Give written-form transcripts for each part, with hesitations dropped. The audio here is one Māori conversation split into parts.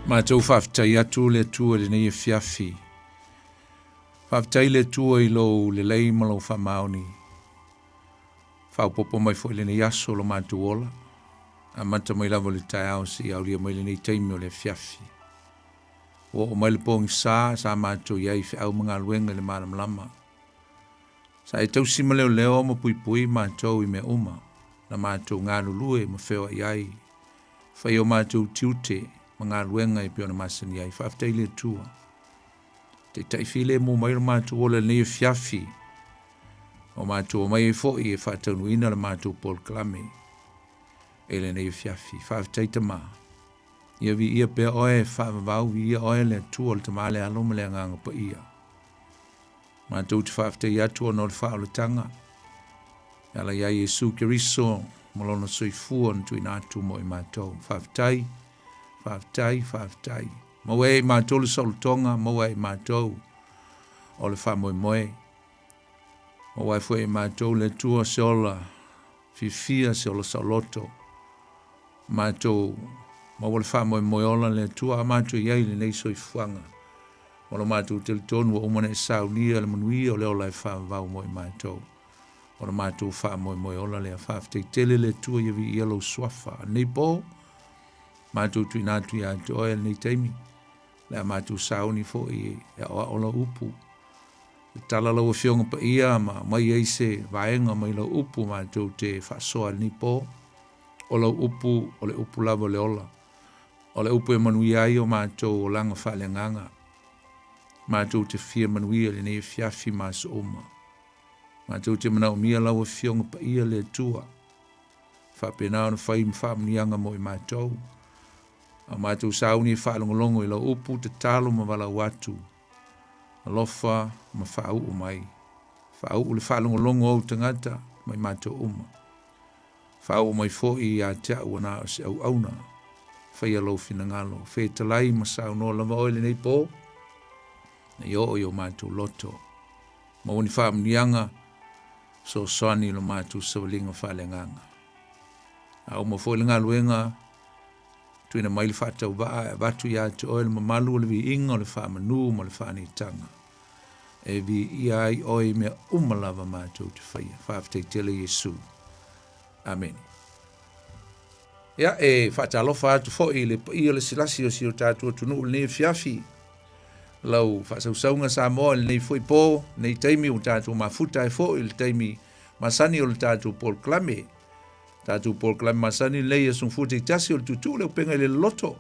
Ma tau whaftai atu le tua le nei e fiafi. Whaftai le tua I lo le lei malo whamaoni. Whaupopo mai fo le nei aso lo mātu ola. A mata mai lavo le tai au si au lia mai le nei taimi o le fiafi. O mai le pongi sa mātu iai fi au mga luenga le malam lama. Sa e tau sima leo leo ma pui pui mātou I me uma. Na mātou ngā lulue ma whewa iai. Whai o mātou tiute. Mga luenga I piona masani ai whaftai le tua. Te taifile mo mai mātou o le nei fiafi. O mātou mai foi e whataunuina le mātou Paul Klame. E le nei fiafi. Whaftai tama. Ia vi ia pia oe whavavau vi ia oe le tua le tamale aloma le nganga pa ia. Mātou te whaftai atua no le whao le tanga. Ala ia Yesu Kiriso malona soifua ntu inatu mo I mātou. Whaftai. Whaftai. Mawe mātou le solutonga, mawe mātou o le whamoemoe. Mawe fwe mātou le tua se ola fifia se ola Loloto. Mātou mawe le whamoemoe ola le tua mātou iei le nei soifuanga. Ola mātou te tonu o umane saunia le manuia o le ola e whavau moe mātou. Ola mātou whamoemoe ola le a whaftai tele le tua iawi ielo swafa. Nei po. Mātou tui nātui a te oe nei teimi. Lea mātou sauni fo I e ola upu. E tala lau fionga pa ia ma mai eise vaenga mai lau upu mātou te whasoa ni po. Ola upu, ole upu lava le ola. Ole upu e manui ai o mātou o langa whale nganga. Mātou te fia manui le nei fiafi mas oma. Mātou te manau mia lau fionga pa ia le tua. Whapenao na whai mwhamnianga mo I mātou. A mātou sauni e whaalongolongo I lau upu te talo ma wala watu. Alofa ma whaau o mai. Whaau le whaalongolongo au tangata mai mātou uma. Whaau o mai fōi a te au ana o se au auna. Whai alo fina ngalo. Whai talai ma sau no lava oile nei pō. Na yo o mātou loto. Ma wani whaamnianga so soani lo mātou sawalinga whalenganga. Au ma fōi lenga luenga. Tuina mai le whatau watu ia te oe le mamalu o le vi inga o le whamanu mo le whanitanga. E vi ia ai oe mea umalava mātou te whaia. Whaaftei tele Yesu. Amen. Ia e whatalofa atu fōi le ia le silasi o si o tātua tunu le nei fiafi. Lau whasausaunga Samoa le nei fōi pō, nei taimi o tātua mafuta e fōi le taimi masani o le tātua Paul Klame. Tātou Paul Klame masani leia sun futi tasi o tutu le Upega ile Loloto.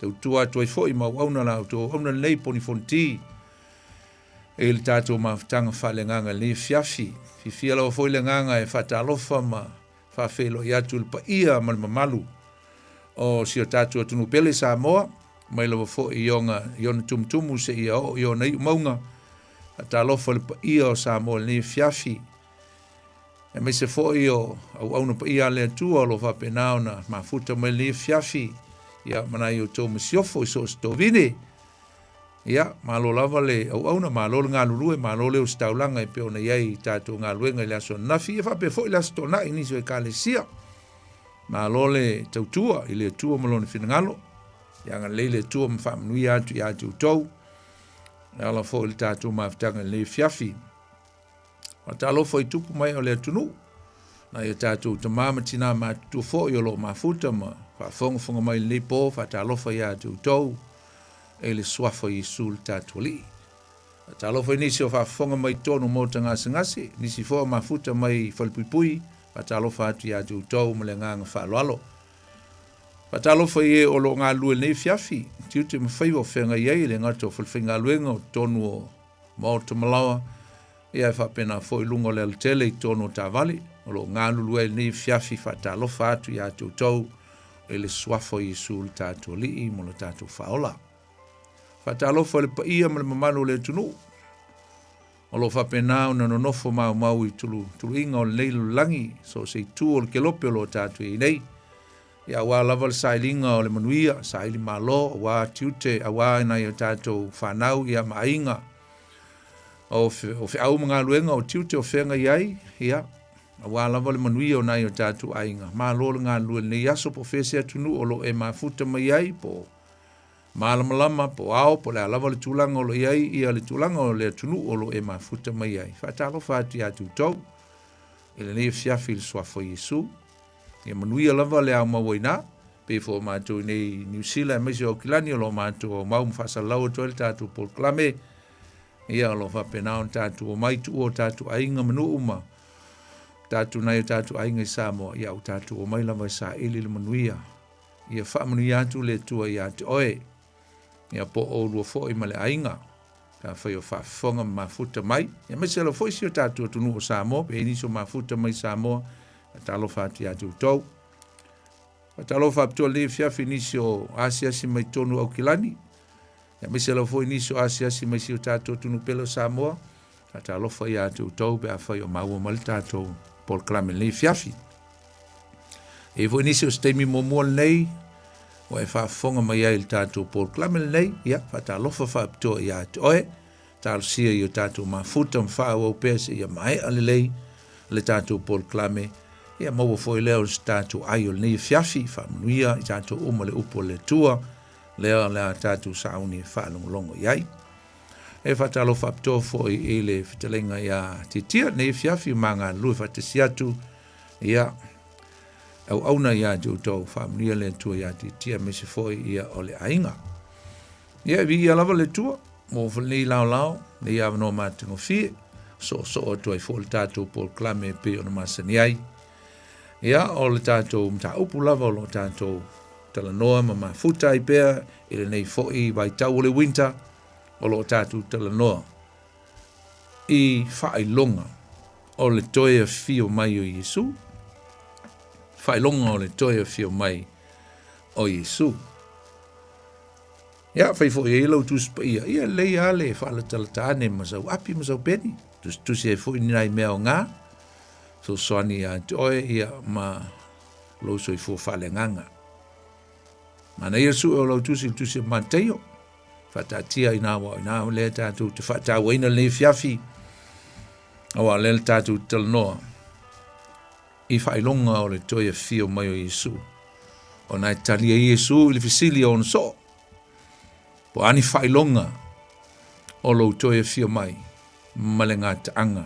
Tau tua tuai foi ma wauna la auto ona lei Poni Fonoti. E le tātou maftanga whale nganga le fiafi. Fifia lau foi le nganga e whatalofa ma whawhelo I atu le pa ia ma le mamalu. O si o tātou atunu pele Samoa. Mai lau foi ionga iona tumtumu se ia o iona I maunga. Whatalofa le pa ia o Samoa le fiafi. E mai se foi o au na pa ia le atua lo whapenao na mafuta mai le fiafi. Ia manai o tō masiofo I so stovine. Ia malo lava le au na malo ngā lulue malo le o staulanga e peo na iai tātou ngā luenga I le aso nafi. E whape foi le aso tōna I nisi o e kālesia. Malo le tautua I le atua malone whinangalo. Ia ngā le atua mwhamanui atu I atu tau. Ia la foi le tātou mawhtanga le fiafi. O talo foi tupu mai o le atunu. Na ia tātou ta māmatina mātua fo I o lo mafuta ma. Whafonga mai le po, whatalo foi atu tau. E le swafa Yesu le tātua li. Talo foi nisi o whafonga mai tonu mo tangase ngase. Nisi fo mafuta mai whalpupui. Whatalo foi atu tau ma le nganga whaloalo. Whatalo foi e o lo ngā lue nei fiafi. Tiute mawhaiwa whenga iei le ngato whalwhinga luenga o tonu o Maota Malawa. Ia e whapena foi lungo le altele I tono tāwali. O lo ngā lulue nei fiafi whatalofa atu I atu tau. E le swafo Yesu le tātou lii mo le tātou whaola. Whatalofa le pa ia ma le mamano le tunu. O lo whapena o na nonofo mau I tulu inga o le leilu langi. So se tu o le kelope o lo tātou I nei. Ia wā lava le sailinga o le manuia. Saili malo, wā tiute, a wā ina I o tātou whanau ia mainga. O au mga luenga o tiute o whenga iai, ia, a wālawa le manuia o nai o tātou ainga. Mā lōle ngā lue nei aso po whese atunu o lo e mafuta mai iai po Malamalama po ao po le alava le tulanga o lo iai ia le tulanga o le tunu o lo e mafuta mai ai. Whaatalo whaati atu tau. Ele nei fiafi le soafo Yesu. Ia manuia lava le au mawaina. Pe fo mātou nei New Zealand mai se o kilani o lo mātou o mau mwhasa lau o toile tātou Paul Klame. Ia o lo whapenao tātou o maitu o tātou ainga manu uma. Tātou nei o tātou ainga i Samoa. Ia o tātou o mai lava sa ili le manuia. Ia whaamanuia atu le tua ia te oe. Ia po o lua fo i male ainga. Ka whai o whaafonga mafuta mai. Ia mai se lo fo isi o tātou tunu o Samoa. Pe iniso mafuta mai Samoa. Talo whaati atu tau. Talo whaaptua le fiafi nisi o asiasi mai tonu au kilani. Ia mai se lo fo iniso asiasi mai si o tātou tunu pelo Samoa. Talo whai atu tau. Pe a whai o maua mali tātou Paul Klame le fiafi. E fo iniso o steimi momua nei. O e whaafonga mai ai le tātou Paul Klame nei, ia, whaatalofa whaapitoa ia te oe, tālo sia i o tātou mafuta mwhao au pēse ia mai alelei, le tātou Paul Klame, ia maua foi leo le tātou ai o nei fiafi, whaamanuia, i tātou uma le upo le tua, leo le tātou sauni e whaalongolongo iai. E whaatalofa whaapitoa foi e le whitalenga ia titia, nei fiafi manga lui whaatesiatu, ia, au na ia jo tau whaamnia le tua ia tia me se foi ia o le ainga. Ia vi ia lava le tua, mo whanei lao, le ia wano mātingo fie, so o tua i fo le tātou Paul Klame pe o na masani ai. Ia o le tātou mta upu lava o le tātou talanoa ma mafuta i pea, ele nei fo i vai tau o le winter, o le tātou talanoa. I whailonga o le toia fio mai o Yesu, whailonga o le toia fio mai o Yesu. Ia, whai fo i lau tuspa ia lei ale whaala talatane masau api masau peni. Tusi e fo i nai mea o ngā. So soani a toe ia ma lau so i fo whale nganga. Mana ia su e o lau tusi ma teio. Whatatia i nā le tātou te whatau eina le fiafi. Awa le tātou talanoa. I whailonga o le toia fio mai o Yesu. O nai talia Yesu i le fisili o nso. Po ani whailonga o lo toia fio mai. Malenga taanga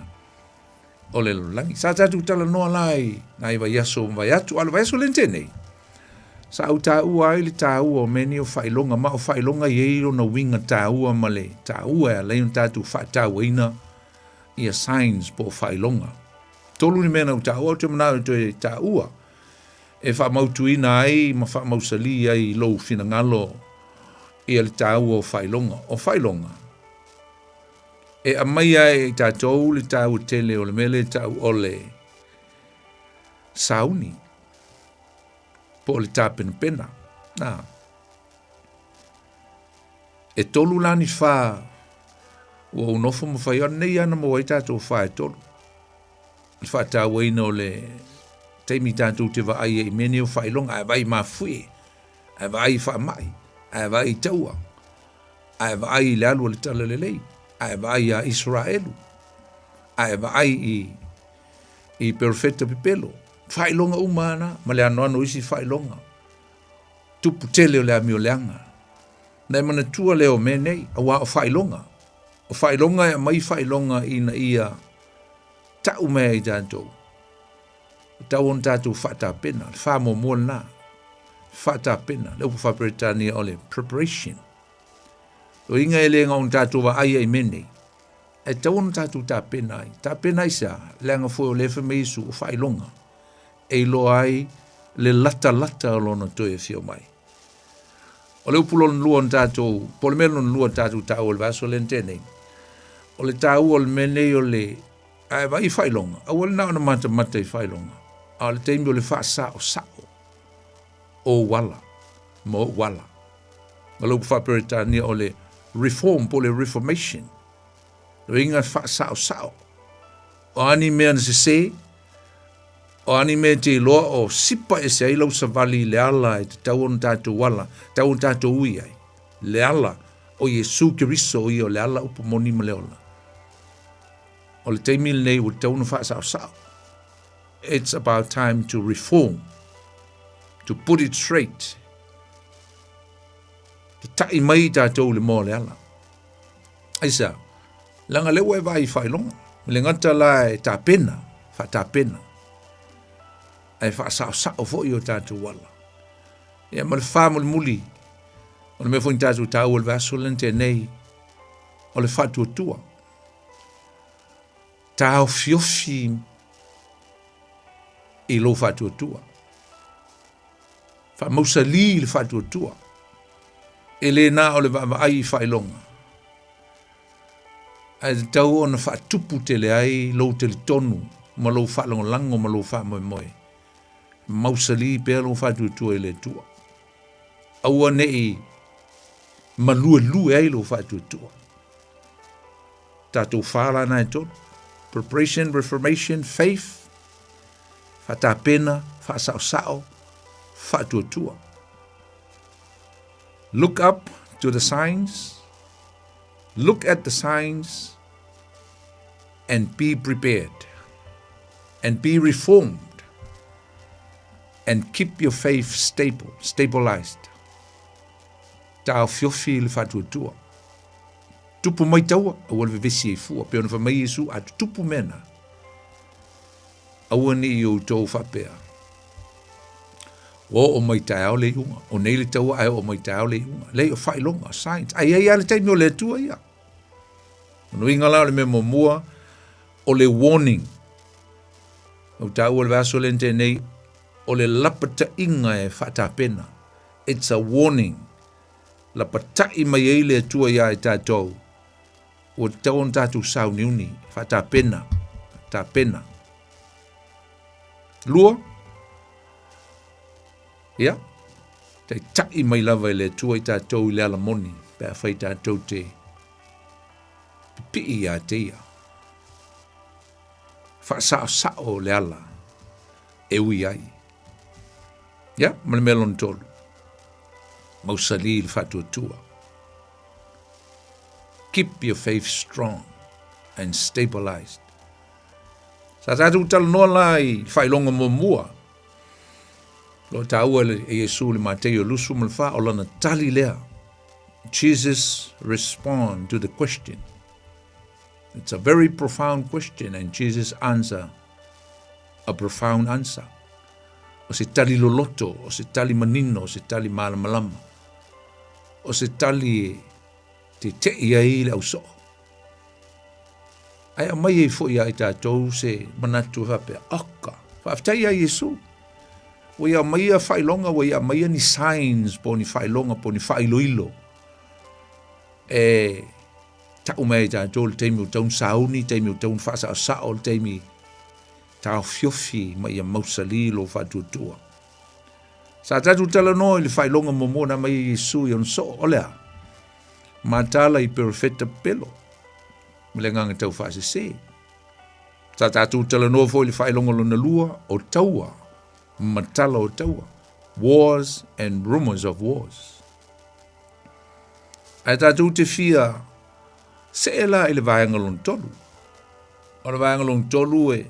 o le lolangi. Sa tatu tala noa lai. Nai wa yaso wa yatu. Ala wa yaso lentenei. Sa au ta ua ili ta ua o meni o whailonga. Ma o whailonga yeiro na winga ta ua male. Ta ua e leion tatu whatau ina. Ia signs po whailonga. Tolu ni mena u ta ua, te manau te ta ua. E wha mautuina ai, ma wha mausali ai lou fina ngalo i le ta ua o whailonga. E a mai ai ta tau le ta ua tele o le mele ta ua o le sauni. Po le ta pena. Na. E tolu lani wha ua unofo ma whai ana nei ana mo ai ta tau wha e tolu. Whata waina o le teimi tātou te vai e mene o whailonga, a vai mawhue, a vai whamai, a vai taua, a vai le alu le tala le lei, a vai a Israelu, a vai i perfecta pipelo. Whailonga umana, ma le ano isi whailonga. Tupu tele o le ami o leanga. Nei mana tua leo menei, a wa o whailonga. O whailonga e mai whailonga ina ia tau mea i tātou. Tau on tātou whata pena, whamo mua nā. Whata pena, leo pa whaperetania o le preparation. O inga e lenga on tātou wa aia i mene. E tau on tātou tā pena ai. Tā pena i sa, leanga fo o lefa me isu o whailonga. E lo ai le lata o lona toi e fio mai. O leo pulon lua on tātou, pole melon lua tātou tau o le vaso lentene. O le tau o le mene o le ai vai whailonga. Awal na ona mata i whailonga. A le teimi o le wha sao. O wala. Mo wala. Ma lau whaperetania o le reform, po le reformation. Lo inga wha sao. O ani mea na se. O ani mea te loa o sipa e se ailau sa vali le ala e te tau on tātou wala. Tau on tātou ui ai. Le ala o Yesu Kiriso o i o le ala upo moni ma le ola. O le teimil nei o te unu wha sao. It's about time to reform, to put it straight, Tai mai tātou le mō le ala. Aisa, langa lewa e vai whailonga. Le ngata la e tā pena, wha tā pena. Ai wha sao fo i o tātou wala. Ia ma le wha mo le muli. O le me fwing tātou tāu o le vaso lente nei. O le wha tua. Tāu fiofi i lo wha tua. Wha mausa li le wha tua. E le nā o le vama ai whailonga. Ai tau ona wha tupu te le ai, lo te li tonu, ma lo whalonga lango, ma lo wha moe moe. Mausali pēr lo wha tua e le tua. Aua nei, ma lue ai lo wha tua. Tātou whala nai tonu. Preparation, reformation, faith, wha tā pena, wha sao, wha tua. Look up to the signs, look at the signs, and be prepared, and be reformed, and keep your faith stabilized. Tāu fiofi le whatuatua. Tupu mai taua, awa le vesi e fua, pe ona whamai Yesu atu tupu mena. Awa ni i o tau whapea. O mai tau le unga, o nei le taua ai o mai tau le unga. Lei o whailonga, science. Ai ale taimi o le tua ia. Ono inga lao le me mua, o le warning. O tau o le vaso lente nei, o le lapata inga e whatapena. It's a warning. Lapata i mai ei le tua ia e tātou. O tau on tātou sau niuni, whatapena, whatapena. Lua? Ia, te tai mai lava i le tua i tātou i le alamoni, pēr whai tātou te pipi a te ia. Whaasao le ala, e ui ai. Ia, male melon tolu. Mausali il whatuatua. Keep your faith strong and stabilized. Sa tātou tala noa lai whailonga mua. Lo taua e Yesu le Mateo lusu malfa o lana tali lea. Jesus respond to the question. It's a very profound question and Jesus answer a profound answer. O se tali loloto, o se tali manino, o se tali malamalama. O se tali te iai le au so. Ai a mai e fo ia i tātou se manatu hape aka. Whaaftai a Yesu. O ia mai a whailonga, o ia mai a ni signs po ni whailonga, po ni whailoilo. E tau mai tātou le teimi o taun sauni, teimi o taun whaasa o sao, le teimi tau fiofi mai a mausali lo whatutua. Sa tātou tala no i le whailonga momona mai Yesu i on so, olea. Matala i perfecta pelo. Mele nganga tau whaase se. Sa tātou tala no fo i le whailonga lo na lua o taua. Matala o taua. Wars and rumors of wars. Ai tātou te fia se ela i le vaenga lon tolu. O le vaenga lon tolu e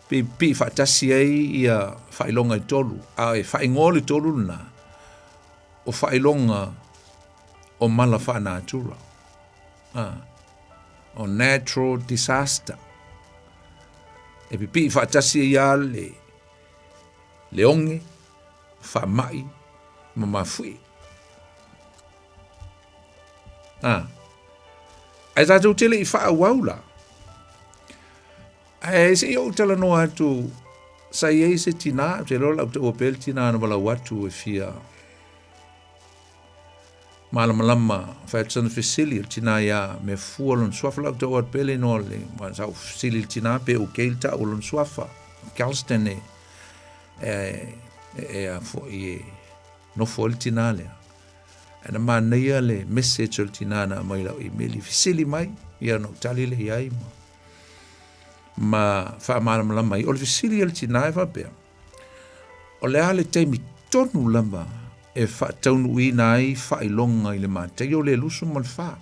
pi whatasi ai i a whailonga i tolu. A e whaingole tolu na o whailonga o mala whanatura. O natural disaster. E pi whatasi ai a leonge, whamai, mamafui. Ai tātou tele i wha waula. Ai se iau tala no atu sa iei se tina, te lola au te opel tina ana wala watu e fia malamalama whaetsana whesili il tina ia me fualon swafa lau te opele no le sau whesili il tina pe o keilta o lon swafa Galston e a fo i no fo il tina lea. Ana manaia le message o tina na mai lau i meli whesili mai ia no tali le iai ma fa malama mai o le fisili al tina e fa pe o le ale teimi tonu lama e fa taunu i nai fa ilonga i le mate o le lusu mal fa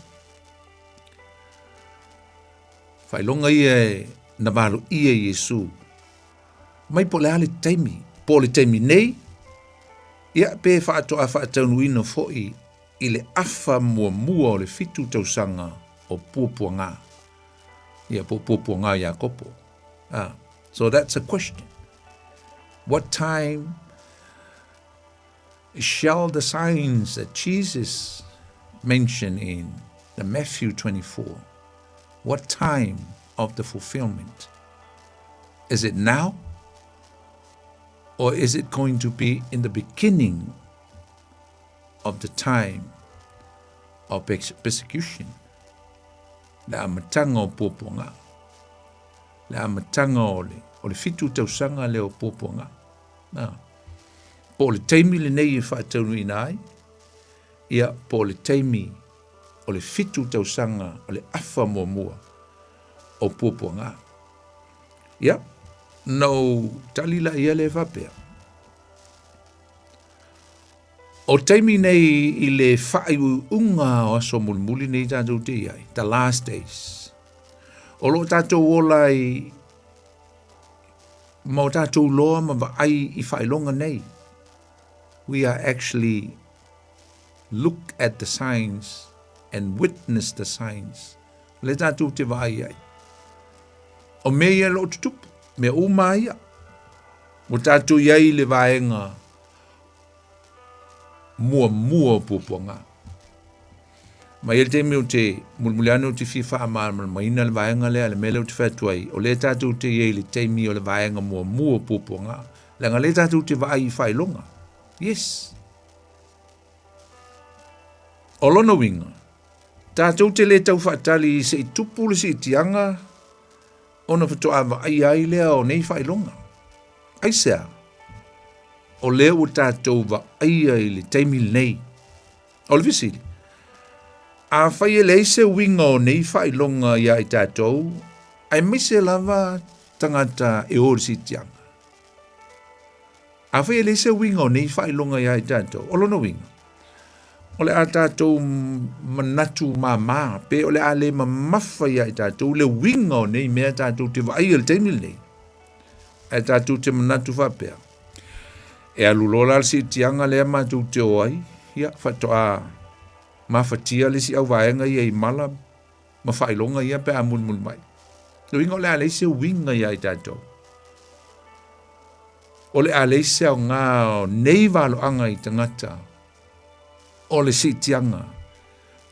ilonga i e na malu i e Yesu mai po le ale teimi nei ia pe fa taunu i no foi i le afa mua o le fitu tausanga o puapuanga. Ia puapuanga Iakopo. So that's a question. What time shall the signs that Jesus mentioned in the Matthew 24, what time of the fulfillment? Is it now? Or is it going to be in the beginning of the time of persecution? Le amatanga o puapuanga. Le amatanga o le fitu tausanga le o puapuanga. Po le teimi le nei e whaataunu ina ai. Ia po le teimi o le fitu tausanga o le afa mua o puapuanga. Ia, no talila ia le whapea. O teimi nei i le whai unga o aso mulmuli nei tātou te iai, the last days. O lo tātou olai mo tātou loa ma wa ai i whailonga nei. We are actually look at the signs and witness the signs. Le tātou te wa ai ai. O me ia lo tutupu, me o maia. Mo tātou iai le vaenga mua puapuanga. Ma ele te meo te mulmuliano te fifa ama maina le vaenga le mele o te whatuai. O le tātou te iei le teimi o le vaenga mua puapuanga. Langa le tātou te vai i whailonga. Yes. O lono winga. Tātou te le tau whaatali se i tupu le se i tianga. Ona whatoa wa ai lea o nei whailonga. Ai sea. O lea o tātou wa ai le teimi nei. O le visiri. A whai e leise winga o nei whailonga ia i tātou. Ai mise lava tangata e ori si tianga. A whai e leise winga o nei whailonga ia i tātou. O lono winga. O le a tātou manatu mama. Pe o le a le mamafa ia i tātou. Le winga o nei mea tātou te wa ai le teimi nei. A tātou te manatu whapea. E alulola al si tianga lea mātou te oai. Ia, whatoa mawhatia le si au vaenga ia i mala. Ma whailonga ia pe a mulmul mai. Le winga o le a leise winga ia i tātou. O le a leise au ngā nei valo anga i tangata. O le si tianga.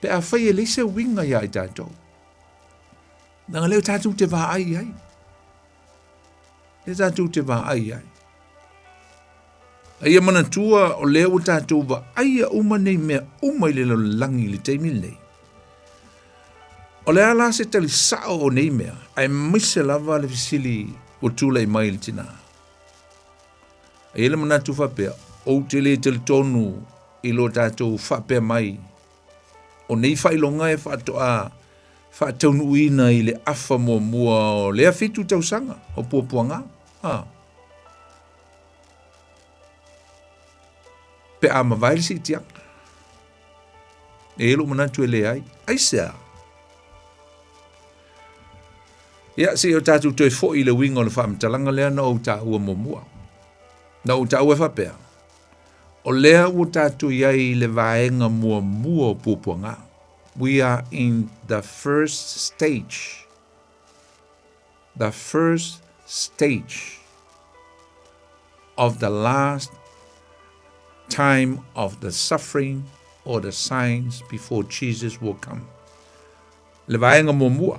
Pe a whai e leise winga ia i tātou. Nanga leo tātou te wā ai ai. Le tātou te wā ai ai. Ia mana tua o leo tātou wa aia uma nei mea uma i le langi le teimi nei. O lea la se tali sao o nei mea, ai mise lava le fisili o tula i mai le tina. Ia le mana tu whapea, o te le tali tonu i lo tātou whapea mai. O nei whailonga e whatoa, whataunu uina i le afa mua o lea fitu tausanga, o puapuanga. Pe ama vaile si tianga. E elo manatu ele ai. Ai sea. Ia se o tātou toi fo i le winga o le whaamitalanga lea na o tā ua momua. Na o tā ua whapea. O lea o tātou iai le vaenga mua pupuanga. We are in the first stage. The first stage of the last time of the suffering or the signs before Jesus will come. Le vaenga mua.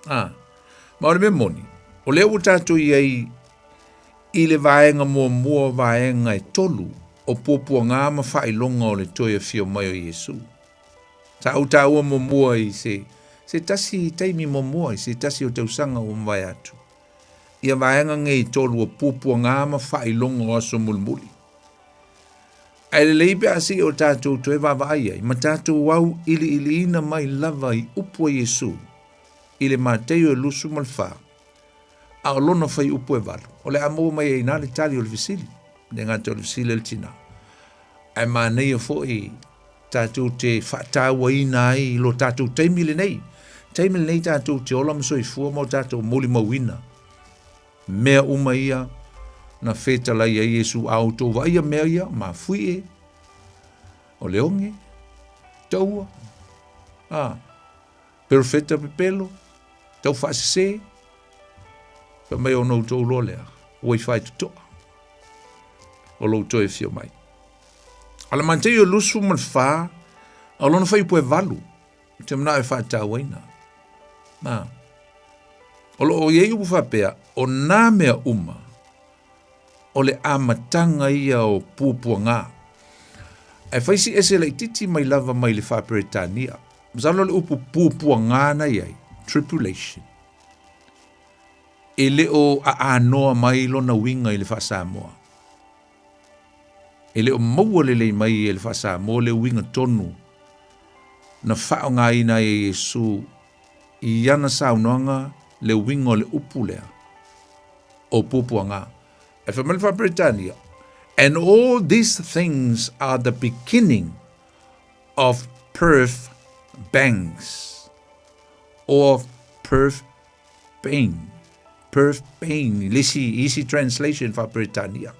Ma ole me moni. O leo o tātou iei i le vaenga mua vaenga e tolu o puapuanga ma whailonga o le toia fio mai o Yesu. Ta au tā ua mua i se tasi taimi mua i se tasi o tausanga o mwai atu. Ia vaenga ngei tolu o puapuanga ma whailonga o aso mulmuli. Ai le leipe asi o tātou toe wawai ai, ma tātou wau ili ina mai lava i upua Yesu, i le māteo e lusu malwha, a o lona whai upua e waru. O le amu mai e inale tali o le visili, le ngata o le visili el tina. Ai mā nei o fōi tātou te whataua ina ai lo tātou teimile nei. Teimile nei tātou te ola mso i fua mo tātou moli mawina. Mea uma ia, na feta la ia Yesu au tō wa ia mea ia, ma fui e. o le onge, taua, perfeta pepelo, tau whaasese, pa mai o nou tau lo lea, oi whai tutoa, o lo toi fio mai. Ala mantei o lusu man wha, a lona whai pue valu, te mna e wha tau waina. O lo o iei upu whapea, o nā mea uma, o le amatanga ia o pupua ngā. E whaisi ese le titi mai lava mai le whaperetania. Mzalo le upu pupua ngā na iai, tribulation. E le o a anoa mai lo na winga i le wha Samoa. E le o maua le mai i le wha Samoa le winga tonu. Na whao ngā ina e Yesu i ana saunoanga le winga o le upu lea. O pupua ngā. E whamele Britannia. And all these things are the beginning of Perth bangs. Or Perth pain. Perth pain. Easy translation for Britannia.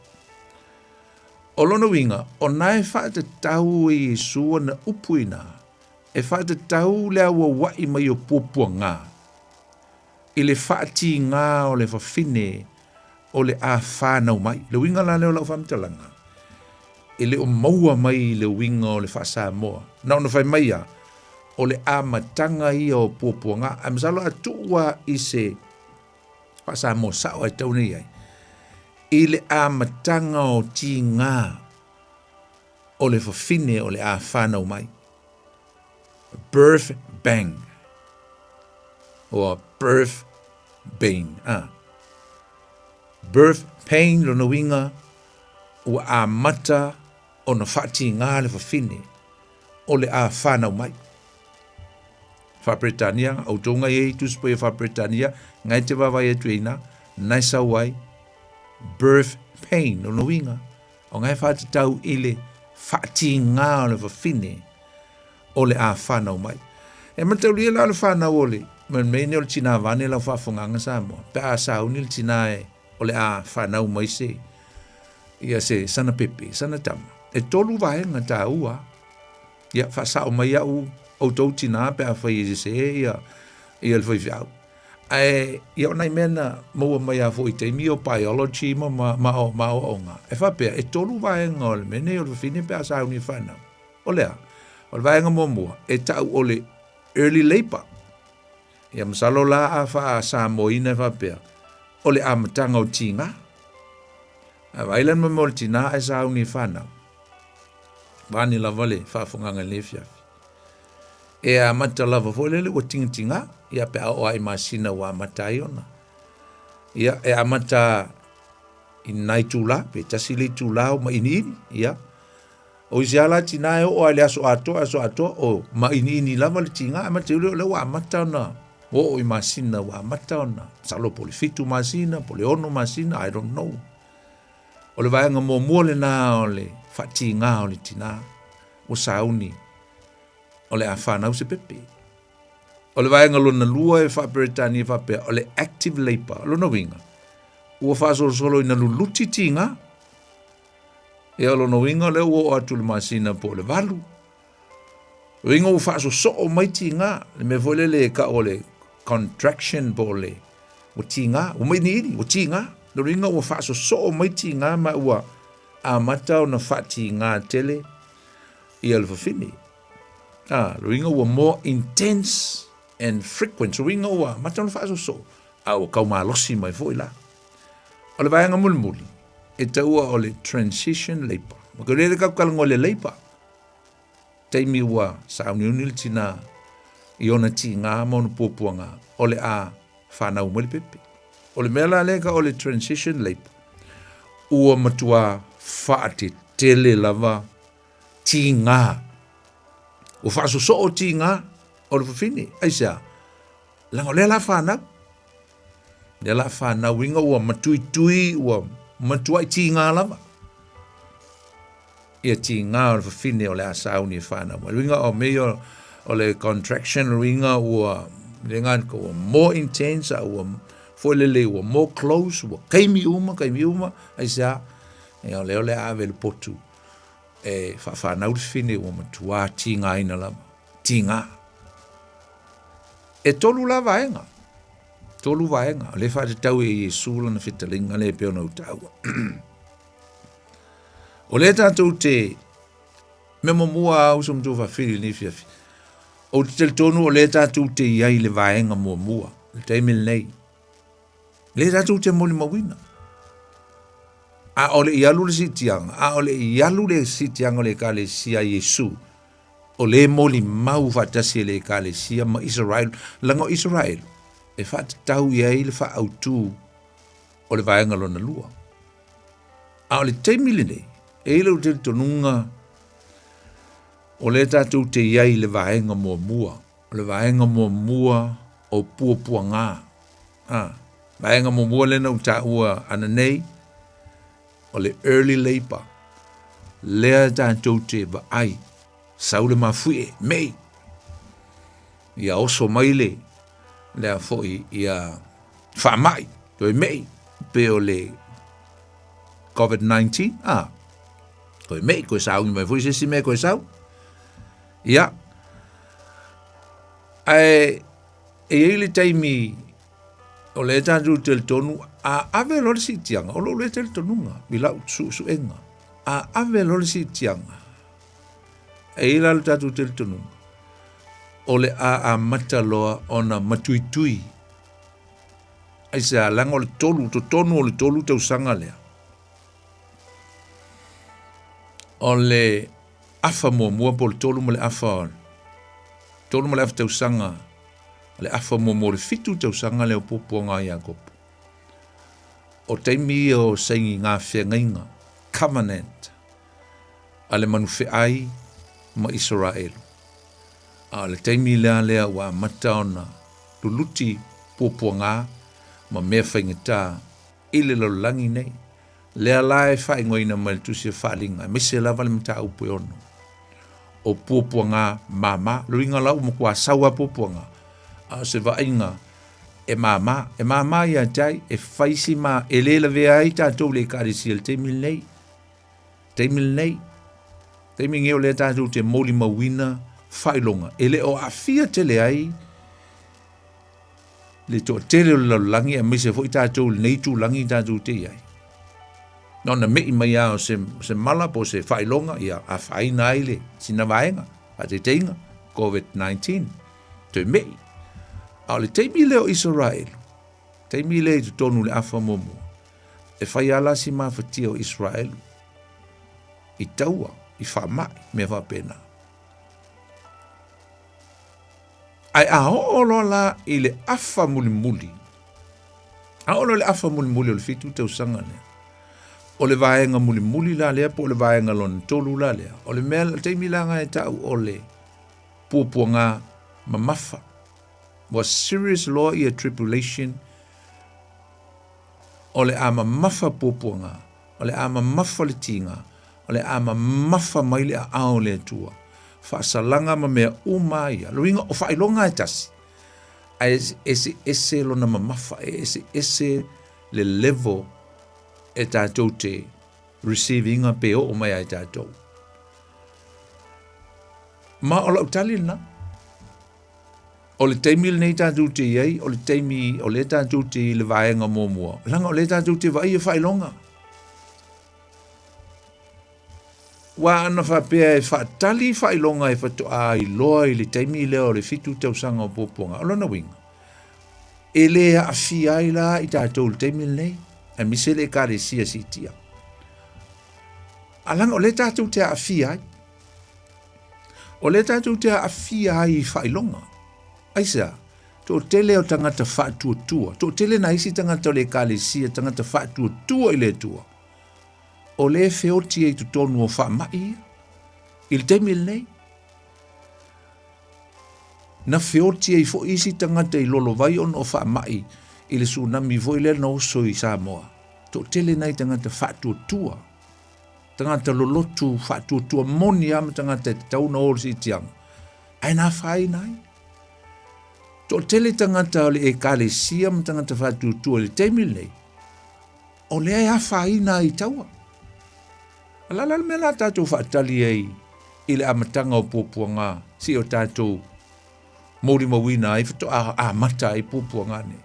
O lona winga, o nai whaata tau e Yesua na upuina, e whaata tau lea ua wai mai o pupua ngā. I le whaati ngā o le whawhine, o le a whanau mai. Le winga la leo lau whamtalanga. I le o maua mai le winga o le wha Samoa. Nau na whai mai a, o le a matanga i o pupua ngā. A misalo a tua i se wha Samoa sao ai tau nei ai. I le a matanga o ti ngā o le whawhine o le a whanau mai. Birth bang. Or birth pain. Birth pain lo na winga o a mata o na whati ngā le whawhine o le a whanau mai. Whapretania, au tonga e tuspo e Whapretania, ngai te wawai e tuina, naisa wai, birth pain o na winga, o ngai whati tau i le whati ngā o le whawhine o le a whanau mai. E matau lia la le whanau o le, man mene o le tina vane la whawhonganga Samoa, pe a sauni le tina e o le a whanau mai se, ia se sana pepe, sana tama. E tolu vaenga ta ua, ia whasao mai au, au tau tina pe a whai se ia le whai whiau. Ia nai mena maua mai a fwoi te mi o biology ma o onga. E whapea, e tolu vaenga o le mene o le whine pe a sauni whanau. O lea, o le vaenga mua, e tau o le early labor. Ia masalo la a wha a Samoina e whapea, o le amatanga o tinga. A wailan ma mo le tina e sauni whanau. Vani la vale, whafunganga le fiafi. E a mata lava folele o tinga, ia pe au ai masina wa matai ona. Ia e a mata inai tula, pe tasili tula o mainini, ia. O isiala tina e o ale aso ato, o mainini lava le tinga, a mata ule wa mata ona. O i masina wa mata ona. Salo poli fitu masina, poli ono masina, I don't know. O le vaenga mo mole na o le whati ngā o le tina, o sauni. O le a whanau se pepe. O le vaenga lona lua e Whaperetani e whapea, o le active labor, lona winga. Ua whasolo ina luluti tinga. E o lona winga leo o atu le masina po le valu. Winga u whaso o mai tinga, le me vole le ka o le contraction po le o tinga, o mai niri, o tinga. Le winga u whaso o mai tinga ma ua a mata o na whati ngā tele i alfa fini. Ruinga ua more intense and frequent. Ruinga ua matana whaaso so. Au kau malosi mai fo ila. O le vaenga muli. E taua o le transition labor. Maka rere kau kalango le labor. Taimi ua sauni le tina i ona ti ngā mauna pōpua ngā. O le a whanau mali pepe. O le mea la lega o le transition labor. Ua matua whaate tele lava ti ngā. O whaaso so o ti ngā, o le whawhine, aisa, lango le la whanau. Le la whanau inga ua matui, ua matuai ti ngā lava. Ia ti ngā o le whawhine o le asauni e whanau. Ringa o mea o le contraction, ringa ua, ringa ua more intense, ua whoelele ua more close, ua kaimi uma, aisa, o le ave le potu. e whawhanau whine o matua tinga ina lama. Tinga. E tolu la vaenga. Tolu vaenga. Le wha te tau e Yesu lana whitalinga le peona o tau. O le tātou te memo mua au som tu whawhiri ni whiawhi. O te tel tonu o le tātou te iai le vaenga mua mua. Le teimil nei. Le tātou te moli mawina. A ole ialu le sitianga. A ole ialu le sitianga le ka le sia Yesu. O le moli mau whatasi le ka le sia ma Israel. Lango Israel. E what tau iai le wha au tū o le vaenga lona lua. A ole teimil nei. E ilo te tonunga o le tātou te iai le vaenga mua mua. O le vaenga mua mua o pua ngā. Vaenga mua mua lena u tā ua ana nei. O le early labor. Lea tātou te va ai. Saule mawhue, mei. Ia oso maile. Lea foi ia whamai. Toi mei. Pe o le COVID-19. Koe mei, koe sau ni mai fui sesi mea koe sau. Ia. E eile taimi o le tātou tel tonu a ave lor si tianga. O lo le tel tonunga. Bilau su enga. A ave lor si tianga. E ila le tātou tel tonunga. O le a mataloa ona matuitui. Ai se a langa o le tolu, to tonu o le tolu tau sanga lea. O le afa mua po le tolu mo le afa. Tolu mo le afa tau sanga. Le afa mo le fitu tau sanga le o poponga ia kopo. O teimi o sengi ngā whengainga. Covenant. A le manu ai ma Israel. A le teimi lea wa mata ona luluti poponga ma mea whaingata ile lolangi nei. Lea lae whaingoina ma le tusi whalinga. Mese lava le mta upo ono. O poponga mama. Luinga lau mo kua saua poponga. A se vainga e mama ia tai e faisi ma elela vea i tātou le karisi el teimil nei teimil ngeo le tātou te moli mawina whailonga ele o afia tele ai le to tele o langi a mise fo i tātou nei tu langi tātou te ai nona mei mai au se mala po se whailonga ia a whaina ai le sina vaenga a te teinga COVID-19 te mei a le teimi leo Israel. Teimi leo tu tonu le afa momo. E whai ala si mawhatia o Israel. I taua, i whamai, me whapena. Ai a hoolo la i le afa muli muli. A hoolo le afa muli muli o le fitu tau sanga lea. O le vaenga muli muli la lea, po le vaenga lon tolu la lea. O le mea teimi la ngai tau o le puapuanga mamafa. Was serious law ia tribulation o le ama mafa poponga o le ama mafa le tinga o le ama mafa mai le ao le tua fa salanga ma mea umaia luinga o failonga e tasi a ese lo na mafa ese le level e tātou te receiving a peo o mai a tātou ma o lau tali na o le teimil nei tātou te iei, o le teimi, o le tātou te le vaenga mōmua. Langa o le tātou te vai e whailonga. Wa ana whapea e whaatali whailonga e whatoa i loa i le teimi leo le fitu tau sanga o poponga. O lona winga. E le a fia i la i tātou le teimil nei. E mise le kare sia si tia. A langa o le tātou te a fia ai. O le tātou te a fia ai i whailonga. Aisa, to tele o tangata whaatua tua. To tele na isi tangata o le kālesia tangata whaatua tua i le tua. O le whioti e tu tonu o whaamai ia. I le teimil nei. Na whioti e fo isi tangata i lolo vai on o whaamai i le tsunami vo i le na oso i Samoa. To tele na i tangata whaatua tua. Tangata lolotu whaatua tua moni ama tangata te tauna o si tianga. Ai na whai nai. To tele tangata o le e kālesia ma tangata whātutua le teimil nei. O le ai hawhaina i taua. Alala me la tātou whaatali ei i le amatanga o pōpuanga si o tātou mōri mawina ai whato a mata ai pōpuanga ne.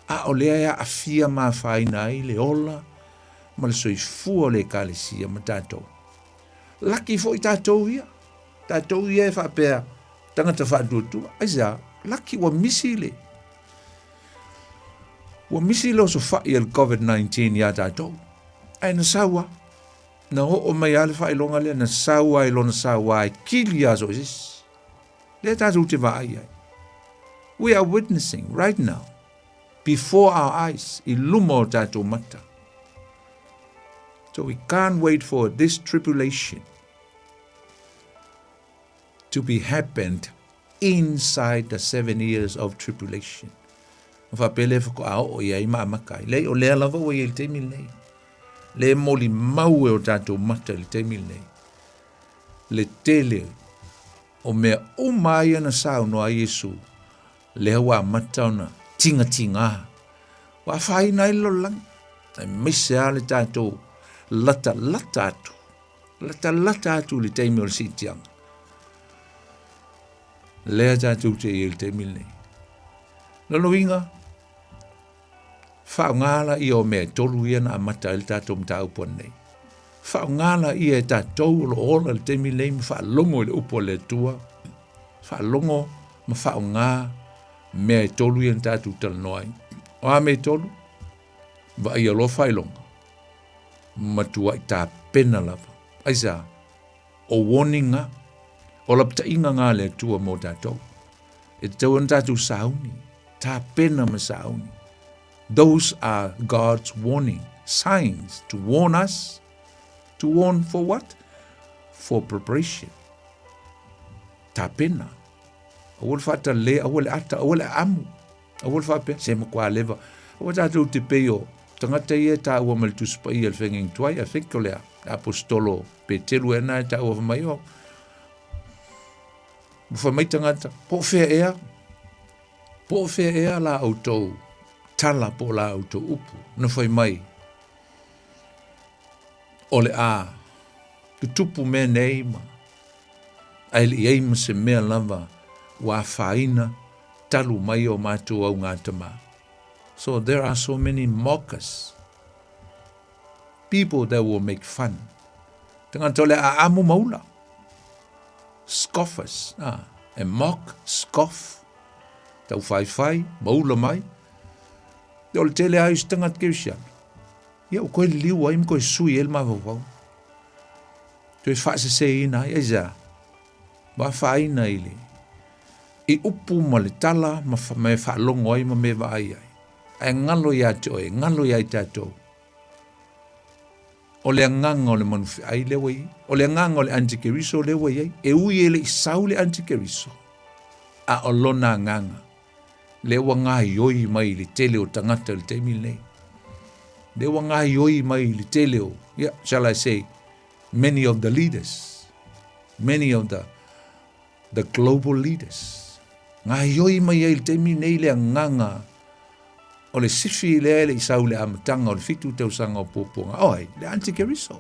A o lea ea a fia mā whaina ai le ola ma le soifua le kālesia ma tātou. Laki fo i tātou ia. Tātou ia e whaapea tangata whaatuatua. Aisa, laki wa misi le. Wa misi lo so wha i al COVID-19 ia tātou. Ai na sawa. Na ho o mai ale whailonga le na sawa i lona sawa ai kili a so isis. Le tātou te wa ai ai. We are witnessing right now, before our eyes, i lumo tātou mata. So we can't wait for this tribulation to be happened inside the 7 years of tribulation. Whapele whako ao o iai maa makai. Lei o lea lava o iai te mil nei. Le moli mau e o tātou mata le te mil nei. Le tele o mea umai ana sao noa Yesu. Le hawa mata ona tinga tinga. Wa whai nai lo lang. Tai mise a le tātou lata atu. Lata atu le te mil si tiang. Lea tātou te iai te mil nei. Lalo inga. Whaongala i o mea tolu ia na amata il tātou mta upon nei. Whaongala i e tātou lo ola le temi lei ma whaalongo i le upo le tua. Whaalongo ma whaonga mea tolu ia na tātou talanoai. O a mea tolu, wa i alo whailonga. Matua i tā pena lava. Aisa, o warninga, o lapta inga ngā le tua mo tātou. E tau an tātou sauni, tā pena ma sauni. Those are God's warning signs to warn us. To warn for what? For preparation. Tā pena. Awal whata le, awal ata, awal amu. Awal whape, se makua lewa. Awal tātou te peo. Tangata ia tā ua maltuspa i al whenging tuai. A whenko lea. Apostolo pe telu e nai tā ua whamai o. Whamai tangata. Po whea ea. Po whea ea la autou. Tala po la auto upu, na foi mai. Ole a, tu tupu me neima. Aili eima se mea lava, wa faina, talu mai o mātou au ngātama. So there are so many mockers. People that will make fun. Tanga tole a amu maula. Scoffers, and mock, scoff. Tau fai, maula mai. O le tele ai stangat ke sia. Ia o koe liu ai mko sui el ma vau. Tu e fa se ina ai ja. Ba fa ina ile. I upu ma le tala ma fa me fa longo ai ma me va ai. Ai ngalo ia to e ngalo ia tato. O le nganga o le manufi ai le wei. O le nganga o le antikeriso le wei ai. E ui ele i sau le antikeriso. A o lona nganga. Le wanga yoi mai le tele o tangata le te mil nei. Le wanga yoi mai le tele o, yeah, shall I say, many of the leaders, many of the global leaders. Ngā yoi mai le te mil nei le nganga o le sifi le isau le amatanga o le fitu tau sanga o poponga. Oi, le antikeriso.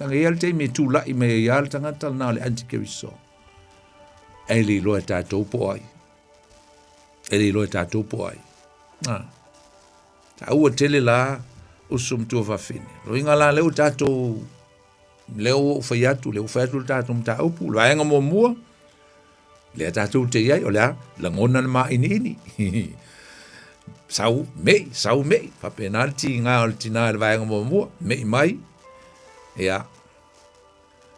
Tanga ia le te me tu lai me ia le tangata na le antikeriso. E li loa tātou po ai. Ele loe tātou po ai. Ta ua tele la usum tua whawhine. Lo inga la leo tātou leo whaiatu le tātou mta upu. Lo ainga mo mua. Lea tātou te iai o lea langona na maa ini. Sau mei. Whapenalti ngā o le tina le vaenga mo mua. Mei mai. Ia.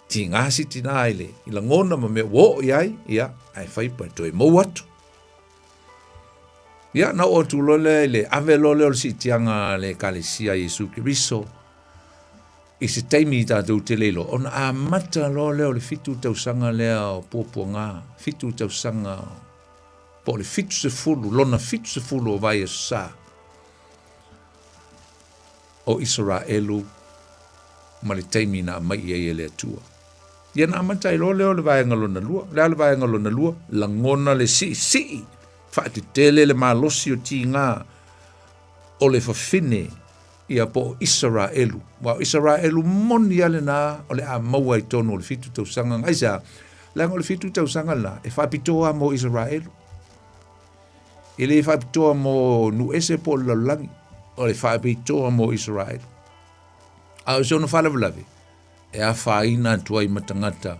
Ti ngā si tina ele. I langona ma me wo iai. Ia. Ai whaipa toi mo atu. Ia na o tu lole le ave lole o si tianga le kalesia Yesu Kiriso. I se teimi tātou te lelo. Ona a mata lole o le fitu tau sanga lea o pōponga. Fitu tau sanga po le fitu se fulu. Lona fitu se fulu o vai sa. O Israelu ma le teimi na mai e le atua. Ia na mata i lole o le vai ngalona lua. Lea le vai ngalona lua. Langona le si. Whaati tele le malosi o ti ngā o le whawhine ia po Israelu. Wa Israelu moni ale na o le a maua i tonu o le fitu tausanga ngai sa langa o le fitu tausanga la e whapitoa mo Israelu. E le whapitoa mo nu ese po lalangi o le whapitoa mo Israelu. A o sono whalawalawe e a whaina tuai matangata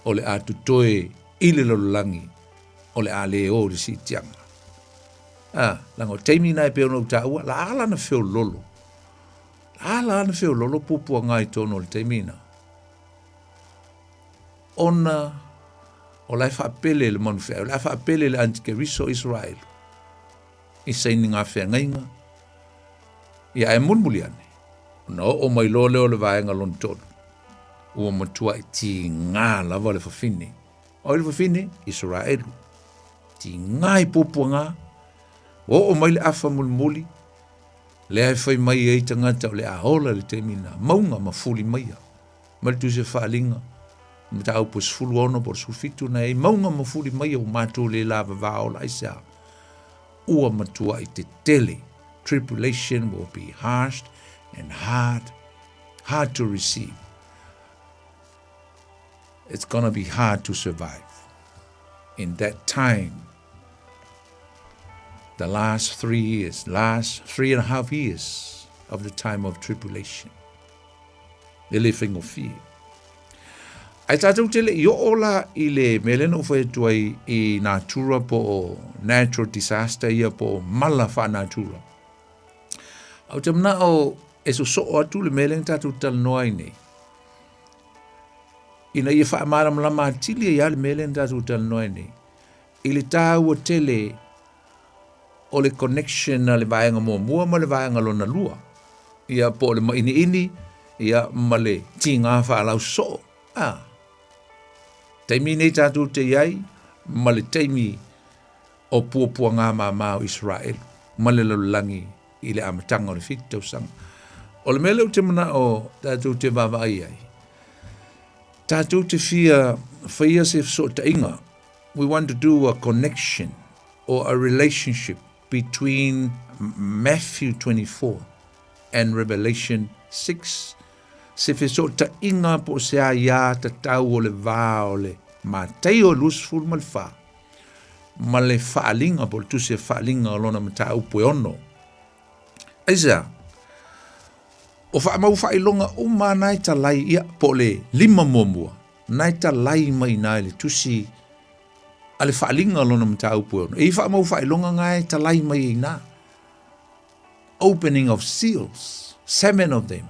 o le atu toe i le lalangi o le a leo le si tianga. Lango teimi na e peo no utaua la ala na feo lolo. Ala ana feo lolo pupua ngai tono le teimina. Ona o lai whaapele le manu fea, o lai whaapele le antikeriso Israel. I saini ngā whea ngainga. Ia e munmuli ane. Ona o mai lo leo le vaenga lon tonu. Ua matua i ti ngā lava le whawhine. O le whawhine, Israelu. Ti ngā i pupua ngā. O mai le afa mulmuli. Le ai fai mai e tangata o le ahola le teimina. Maunga mafuli maia. Mali tu se whaalinga. Mata au po sfulu ono po sufitu na e maunga mafuli maia o mātou le lava vao la isa. Ua matua i te tele. Tribulation will be harsh and hard to receive. It's going to be hard to survive. In that time, the last 3.5 years of the time of tribulation, the living of fear. Ai tātou tele i ola i le melena o whaetuai i natura po natural disaster ia po mala wha natura. Au te mna o e so atu le melena tātou talanoa i nei. Ina ia wha amara malama atili ia le melena tātou talanoa i nei. I le tāua tele o le connection na le vaenga mua ma le vaenga lona lua. Ia po le maini ia ma le tinga wha alau so. Taimi nei tātou te iai, ma le taimi o puapua ngā māmā o Israel, ma le lalulangi i le amatanga o le whiti tausanga. O le mele o te mana o tātou te vavai ai. Tātou te whia se so ta inga. We want to do a connection or a relationship between Matthew 24 and Revelation 6. Se so ta inga po se a ia ta tau o le vā o le ma tei o lusful ma le wha. Ma le whaalinga po tu se whaalinga o lona ma ta upo ono. Aisa, o wha mau whailonga o ma nai ta lai ia po le 5 mua. Nai ta lai mai nai le tusi a le whaalinga o lona ma ta upo ono. E wha mau whailonga ngai ta lai mai ina. Opening of seals, 7 of them.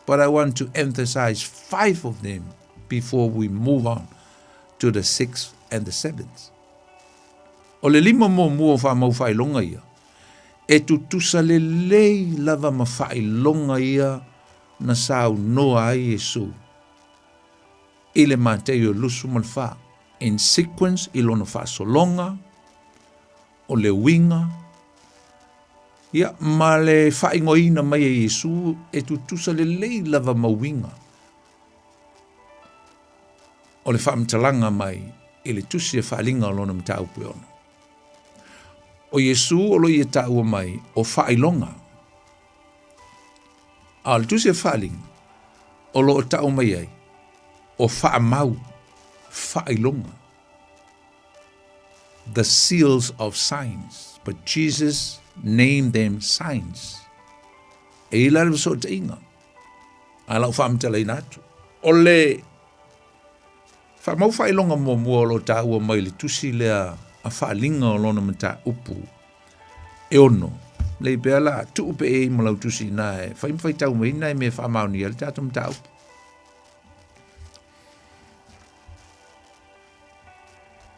But I want to emphasize 5 of them before we move on to the 6th and the 7th. O le 5 mua wha mau whailonga ia. E tu tusa le lei lava ma whailonga ia na sau noa ai Yesu. I le matei o lusu malwha. In sequence i lona wha solonga, o le winga, ia, ma le whaingoina mai e Yesu e tu tusa le lei lava mawinga. O le whaamtalanga mai e le tusi e whaalinga o lona mtau pueono. O Yesu o lo i e taua mai o whailonga. A le tusi e whaalinga o lo o tau mai ai o whaamau whailonga. The seals of signs. But Jesus name them signs. E ila le so te inga. Ala u whaamtala inatu. O le whamau whailonga mua o lo ta ua mai le tusi lea a whaalinga o lona mata upu. E ono. Le pea la tu upe e malau tusi na e whaimwhai tau mai na e me whamau ni ale tatu mata upu.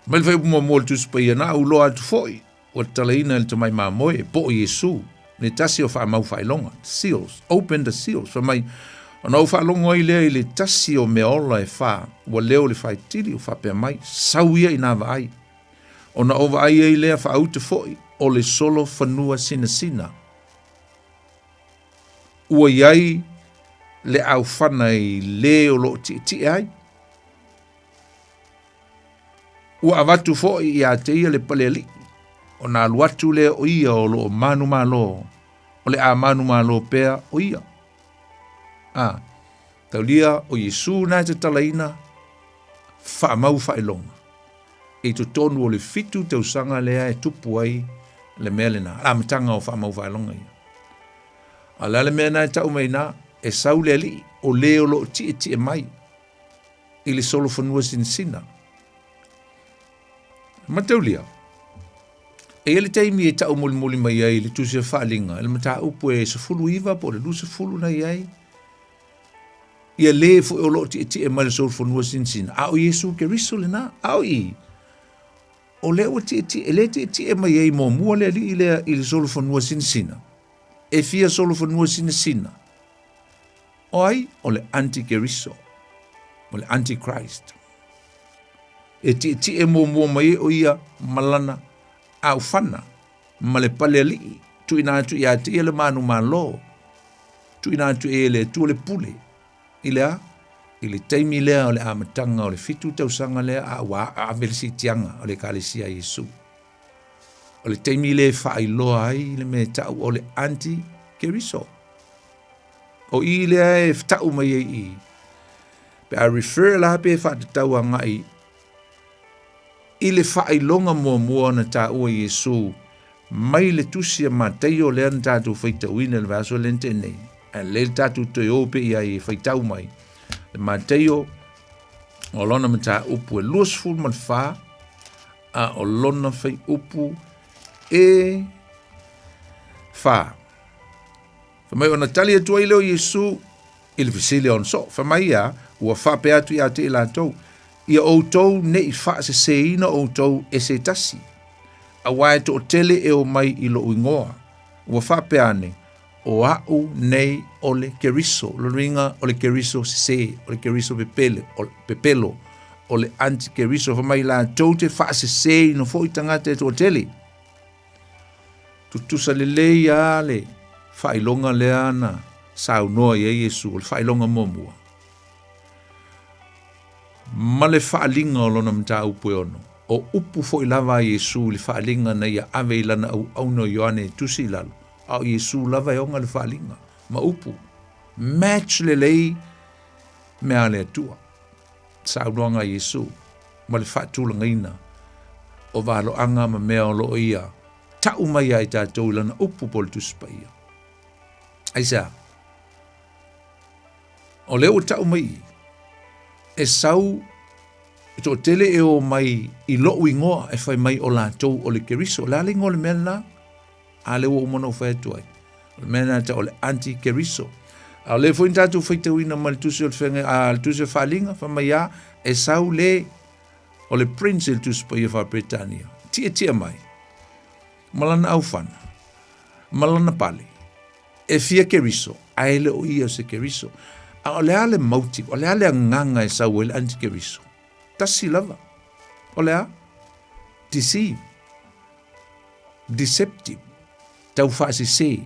Mai le whaipu mua le tusi pa ia na u loa atu foi. O talaina le tamai mamoe, po o Yesu, le tasi o wha mau whailonga, seals, open the seals, mai, o nau whaalonga i lea i le tasi o meola e wha, wa leo le whaitili o whapea mai, sauia i nā vai, o na o vai i lea wha au te foi, o le solo whanua sina, ua iai le au whana i le o lo ti ai, ua avatu foi i a te ia le pale ali, o nā luatu le o ia o lo manu malo o le a manu malo pea o ia. Taulia o Yesu na te talaina wha mau wha ilonga. E to tonu o le fitu te usanga lea e tupu ai le mea lena. La matanga o wha mau wha ilonga ia. A la le mea na e tau mai na e sau le ali o leo lo ti e mai. I le solo whanua sina. Mataulia. E ele taimi e tau muli mai ai le tusi e whaalinga. Ele mata upu e se fulu iwa po le lusa fulu na iai. Ia le fu o lo ti e mai le solo whanua sina. Au Yesu ke riso le na. Au i. O le o ti e le ti e mai ai mo mua le ali i le solo whanua sina. E fia solo whanua sina. O ai o le anti-keriso. O le anti-Christ. E ti e mo mua mai o ia malana au whana. Ma le pale ali. Tu ina atu ia te le manu malo. Tu ina atu e le tu le pule. Ilea. Ile taimi lea o le amatanga o le fitu tausanga lea a velisi tianga o le kalesia Yesu. O le taimi le whailoa ai le me tau o le anti-keriso. O i lea e tau mai e i. Pe a refer la pe whatatau anga i. I le whailonga mua na tau a Yesu. Mai le tusia matei o lea na tatu whaitau ina le vaso lente nei. A le tatu toi ope i ai whaitau mai. Le mateo o lona mata upu e luasful man wha. A o lona whai upu e wha. Whamai o Natalia tua i leo Yesu i le fisile on so. Whamai a ua wha pe atu i ate i la tau. Ia o tau ne i wha se ina o tau e se tasi. A wae to o tele e o mai i lo uingoa. Ua wha pe ane o au nei o le keriso. Lo ringa o le keriso se, o le keriso pepelo, o le anti-keriso. Whamai la tau te wha se ina fo i tangata to o tele. Tutusa le lei a le whailonga le ana sau noa i Yesu, o le whailonga momua. Ma le whaalinga o lona mta upu e ono. O upu fo i lava Yesu le whaalinga na ia ave ilana au no Ioane tusi lalo. Au Yesu lava e onga le whaalinga. Ma upu. Match le lei mea le atua. Sau noanga Yesu. Ma le whaatulanga ina. O valo anga ma mea o lo ia. Tau mai ai tātou ilana upu pol tuspa ia. Aisa. O leo tau mai. E sau, e to tele e o mai i lo ingoa e fai mai o la tau o le keriso. La le ngole mena, a le o umano fai tuai. O le mena ta o le anti-keriso. A le fo intatu fai tau ina ma le tusi o le whenga, a le tusi o whalinga, fai mai a, e sau le, o le prince il tusi pa ia wha Britania. Tia mai. Malana au whana. Malana pale. E fia keriso. A ele o ia se keriso. A o lea le mauti, o lea le nganga e sau ele anti-keriso. Tasi lava. O lea, deceive, deceptive, tau whaasi se,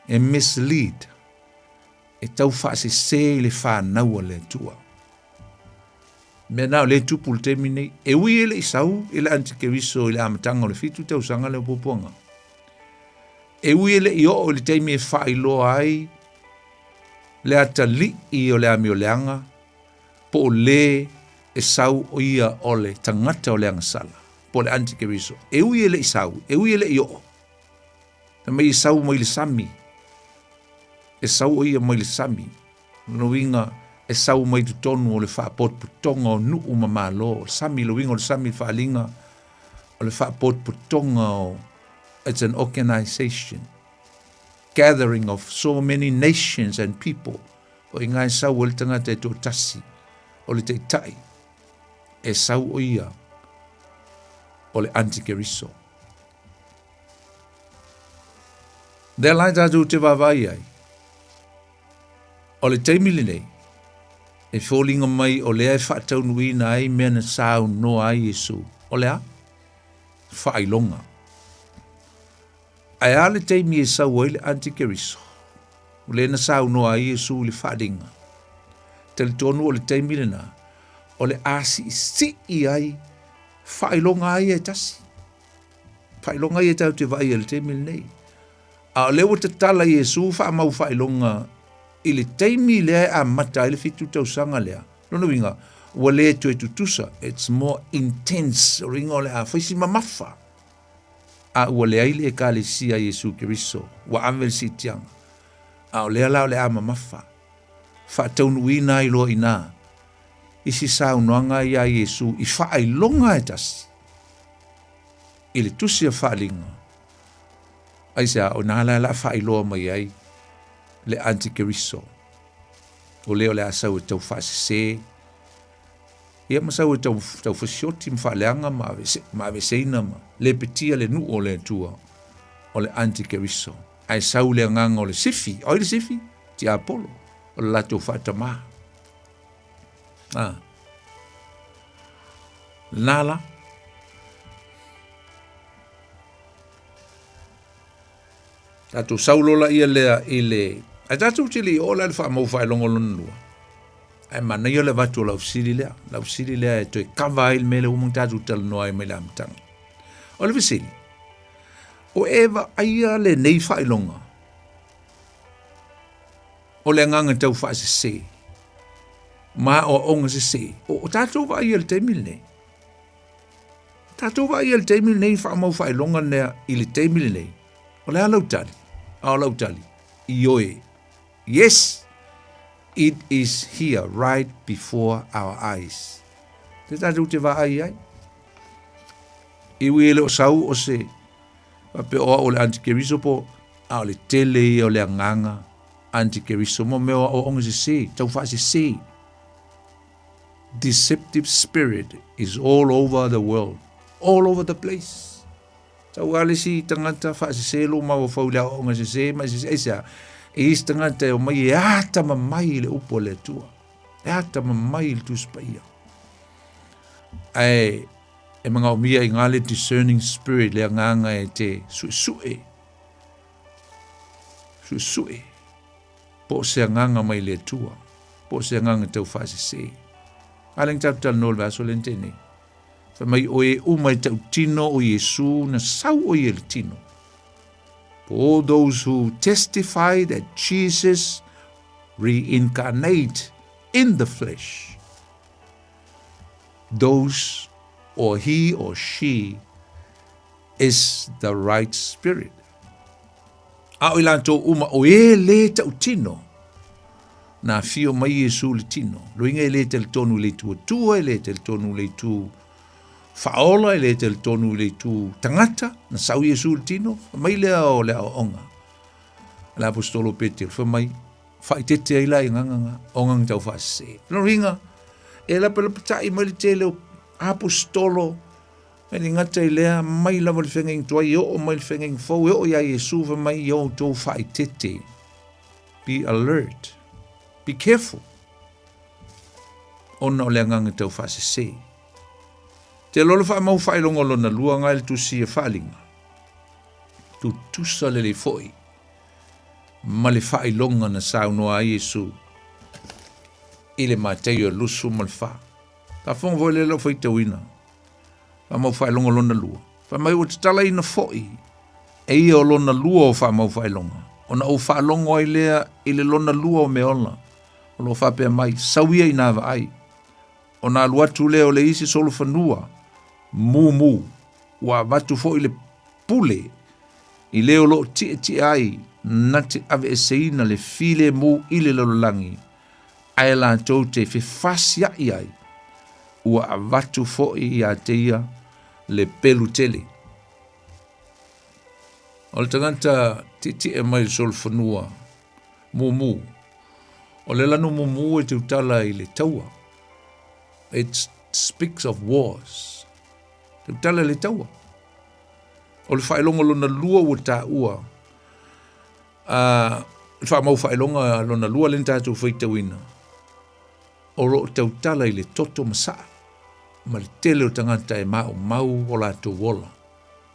e mislead, e tau whaasi se le whanau le tua. Mea nao le tupu le temi nei, e ui ele i sau, ele anti-keriso, ele amatanga o le fitu tau sanga le poponga. E ui ele i o le temi e whailoa ai, le ata li i o le ami o leanga, po le e sau o ia o le tangata o leanga sala, po le anti-keriso. E ui ele i sau, e ui ele i o. Ta mai i sau mai le sami. E sau o ia mai le sami. No winga e sau mai tu tonu o le whaapot putonga o nuu mamalo. Sami lo winga o le sami whaalinga o le whaapot putonga o. It's an organization. Gathering of so many nations and people. O i ngai sau o le tangata e tō tasi. O le te tai. E sau o ia. O le anti-keriso. Dea lai tātou te wawai ai. O le teimili nei. E fōlinga mai o lea e whaatau nui na ai mea na sau noa ai Yesu. O lea? Whailonga. Ai ale teimi e sau ai le anti-keriso. O le na sau noa ai Yesu le whaadinga. Te le tonu o le teimili na. O le asi si i ai. Whailonga ai e tasi. Whailonga ai e tau te vai e le teimili nei. A leo te tala Yesu wha mau whailonga i le teimi lea a mata i le fitu tausanga lea. Lono winga, ua lea tu e tutusa. It's more intense. Ringa o lea a whaisi mamafa. A ua lea ile e ka le sia Yesu Keriso. Wa amel si tianga. A o lea lao lea a mamafa. Wha taunu ina i loa ina. Isi sa unuanga ia Yesu i wha ai longa e tasi. I le tusi a wha linga. Aisa o nala la wha i loa mai ai. Le antikeriso. O leo le asau e tau whaasese. Ia masau e tau whasioti mwhaaleanga ma aveseina ma. Le petia le nu o le tua. O le antikeriso. Ai sau le nganga o le sifi. O le sifi? Ti Apollo. O le lato whaatama. Nala. Tato saulola ia lea ile. Ai tato tili ola le wha mau whai longo lonua. Ai mana ia le watu lau siri lea. Lau siri lea e toi kawa il mele umang tato tala noa i mele amitanga. O le visiri. O ewa aia le nei whai longa. O le nganga tau wha se se. Ma o onga se se. O tato wa ia le teimil nei. Tato wa ia le teimil nei wha mau whai longa nea i le teimil nei. O le alau tali. Ao lau tali. Ioe. Yes. It is here right before our eyes. Te tatu te wa ai ai. Iwi ele o sau o se. Wape oa o le antikeriso po. Ao le tele o le anganga. Antikeriso mo mea o onga se se. Tau wha se se. Deceptive spirit is all over the world. All over the place. Tau ale si tangata wha se se lo ma o whaulea o onga se se. Ma se se sa. E is tangata o mai e ata mamai le upo le tua. E ata mamai le tuspaia. Ai, e mga o mia i ngale discerning spirit le nganga e te sue. Sue. Po se nganga mai le tua. Po se nganga tau wha se se. Aleng tau tal nol vaso lentene. Fa mai o e umai tau tino o Yesu na sau o ye le tino. For all those who testify that Jesus reincarnate in the flesh, those or he or she is the right spirit. A o ilanto uma o e le tau tino. Na fio mai Yesu le tino. Luinga e le tel tonu le tua, e le tel tonu le tu faola, e le tel tonu le tu tangata, na sau Yesu le tino, mai lea o onga. La apostolo Peter, fa mai, fa i tete ai la i nganganga, ongang tau fa se. Luinga, e la pelapata i mai le tele apostolo, e ni ngata i lea, mai lava le whengeng tua, i o mai le whengeng fau, e o ia Yesu, fa mai i o tau fa i tete. Be alert. Be careful. Ona o le nganga tau fa se. Te lolo wha mau whai longo lona lua ngai le tu si e whalinga. Tu tusa le le foi. Ma le whai longa na sao noa a Yesu. I le mateo lusu ma le wha. Ta whonga voi le lau whai tawina. Wha mau whai longa lona lua. Wha mai o te tala ina foi. E ia o lona lua o wha mau whai longa. Ona o wha longa i lea i le lona lua o meola. O lo wha pia mai. Sawia i nava ai. Ona aluatu leo le isi solo whanua. Mumu, wa watu fo ile pule, i leo lo ti ai, nati ave eseina le file mu ile lololangi, ai la tau te whiwhasia i ai, ua watu fo i a teia le pelu tele. O le tanganta ti e mai sol whanua, mumu, o le lanu mumu e te utala i le taua. It speaks of wars. Te tala le taua. O le whaelonga lona lua ua ta ua. Wha mau whaelonga lona lua le tātou whaitawina. O ro tau tala i le toto masa. Ma le tele o tangata e mau o la to wola.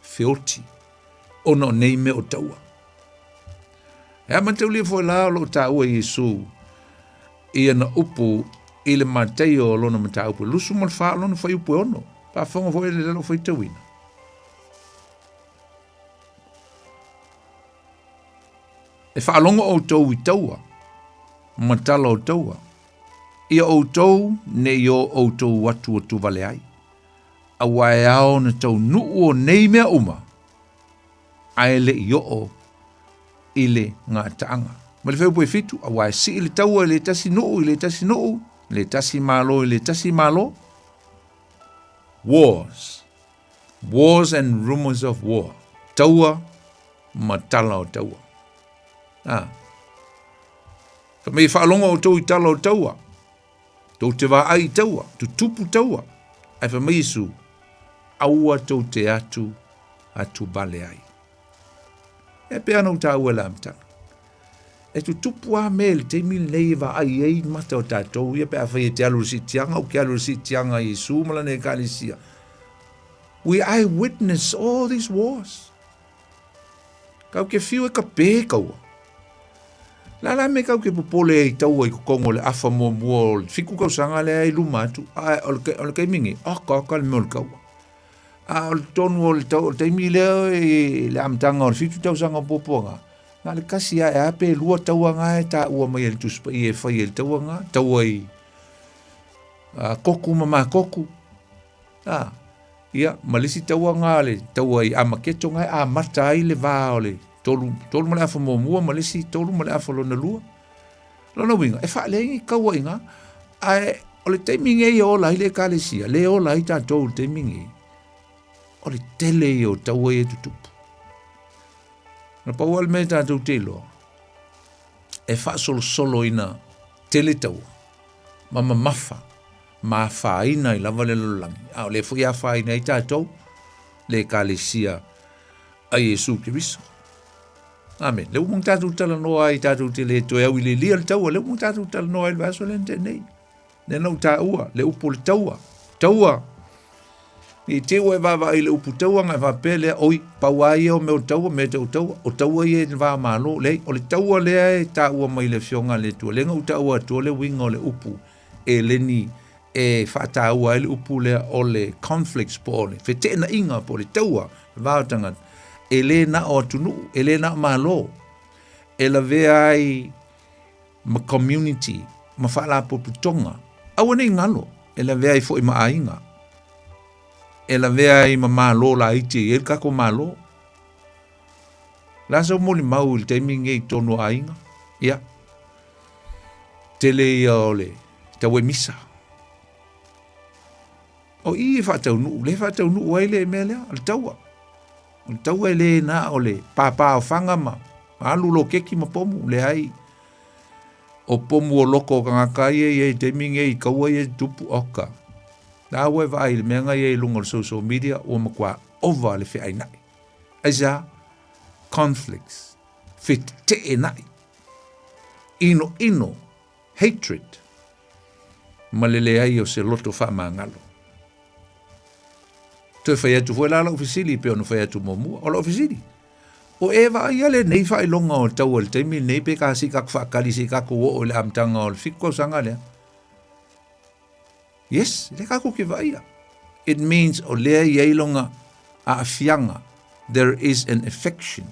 Feoti. Ona o nei me o taua. E ama tau lia fo la lo ta ua Yesu. Ia na upu i le matei o lona mata upu. Lusu mal wha lona whai upu ono. Pa whonga fo e le lalo whai tawina. E whaalonga o tau I taua. Matala o taua. Ia o tau ne i o tau watu o tu vale ai. A wae ao na tau nuu o nei mea uma. Aele I o ile ngā taanga. Ma le wheu pui fitu, a wae si ili taua ile tasi nuu, ile tasi nuu, ile tasi malo, ile tasi malo. Wars. Wars and rumors of war. Taua, matala o taua. Ka mei whaalonga o tau I tala o taua. Tau te wā ai taua, tu tupu taua. Ai wha mei su, aua tau te atu bale ai. E pe anau tā ua la amtana. E tu tupu a mele, te mil nei wā ai ei mata o tātou, ia pe a whai e te alu si tianga, o ke alu si tianga I sūmala ne kālisia. We eyewitness all these wars. Kau ke whiu e ka pē kaua. La me kau ke popole I taua I kukongo le afa mua mua, fiku kau sanga le ai lumatu, o le keimingi, ka le mol kaua. O le tonu o le tau, te mi leo le amtanga o le fitu tau sanga poponga. Nga le kasi a e ape lua taua nga e ta ua mai le tuspa I e whai le taua nga, taua I koku mama koku. Ia, malisi taua nga le, taua I amaketo nga a mata ai le vā o le, tolu male afa mua malisi, tolu male afa lona lua. Lona winga, e wha leengi kaua inga, o le teiminge I o lai le kālesia, le o lai tātou le teiminge, o le tele I o taua I e tutupu. Na pau al me tātou te loa, e wha solo ina tele taua, mama mafa, ma whaina I lava le lolangi. O le fui a whaina I tātou, le kālesia a Jesu Kiriso. Amen. Leu mong tātou tala noa I tātou te le toe au I le lia le taua, leu mong tātou tala noa I le vaso le nei. Ne nau tā ua, le upo le taua. Taua. I te ua e vava I le upu taua, ngai vapele, oi, paua I o me o taua, me tau taua, o taua I e vā malo, le, o le taua lea e tā ua mai le fionga le tua, le ngau taua tua le winga o le upu, e leni, e whata ua e le upu lea o le conflicts po ole, fe na inga po le taua, vātangan, e le na o atunu, e le na malo, e la vea ai ma community, ma whala po putonga, awa nei ngalo, e la vea ai fo I ma ainga, e la vea I ma malo la iti, e kako malo, la sa moli mau il teiminge I tono ainga, ia, tele ia ole, tawe misa, o I whatau nu waile e mea lea, al taua, o taua le na o le papa o whanga ma alu lo keki ma pomu le ai o pomu o loko kangakai e teiminge I kaua I tupu oka na ue vai le menga I lunga social media o makua ova le whi nai aisa conflicts fit te nai ino hatred malele ai o se loto wha mangalo te fai atu foi la ofisili pe ono fai atu momu o la ofisili o eva ia le nei fai longa o tau o le teimi nei pe kasi kak fa kali si kaku o le amtanga o le fiko sanga le yes le kaku ki vai it means o le ia longa a fianga there is an affection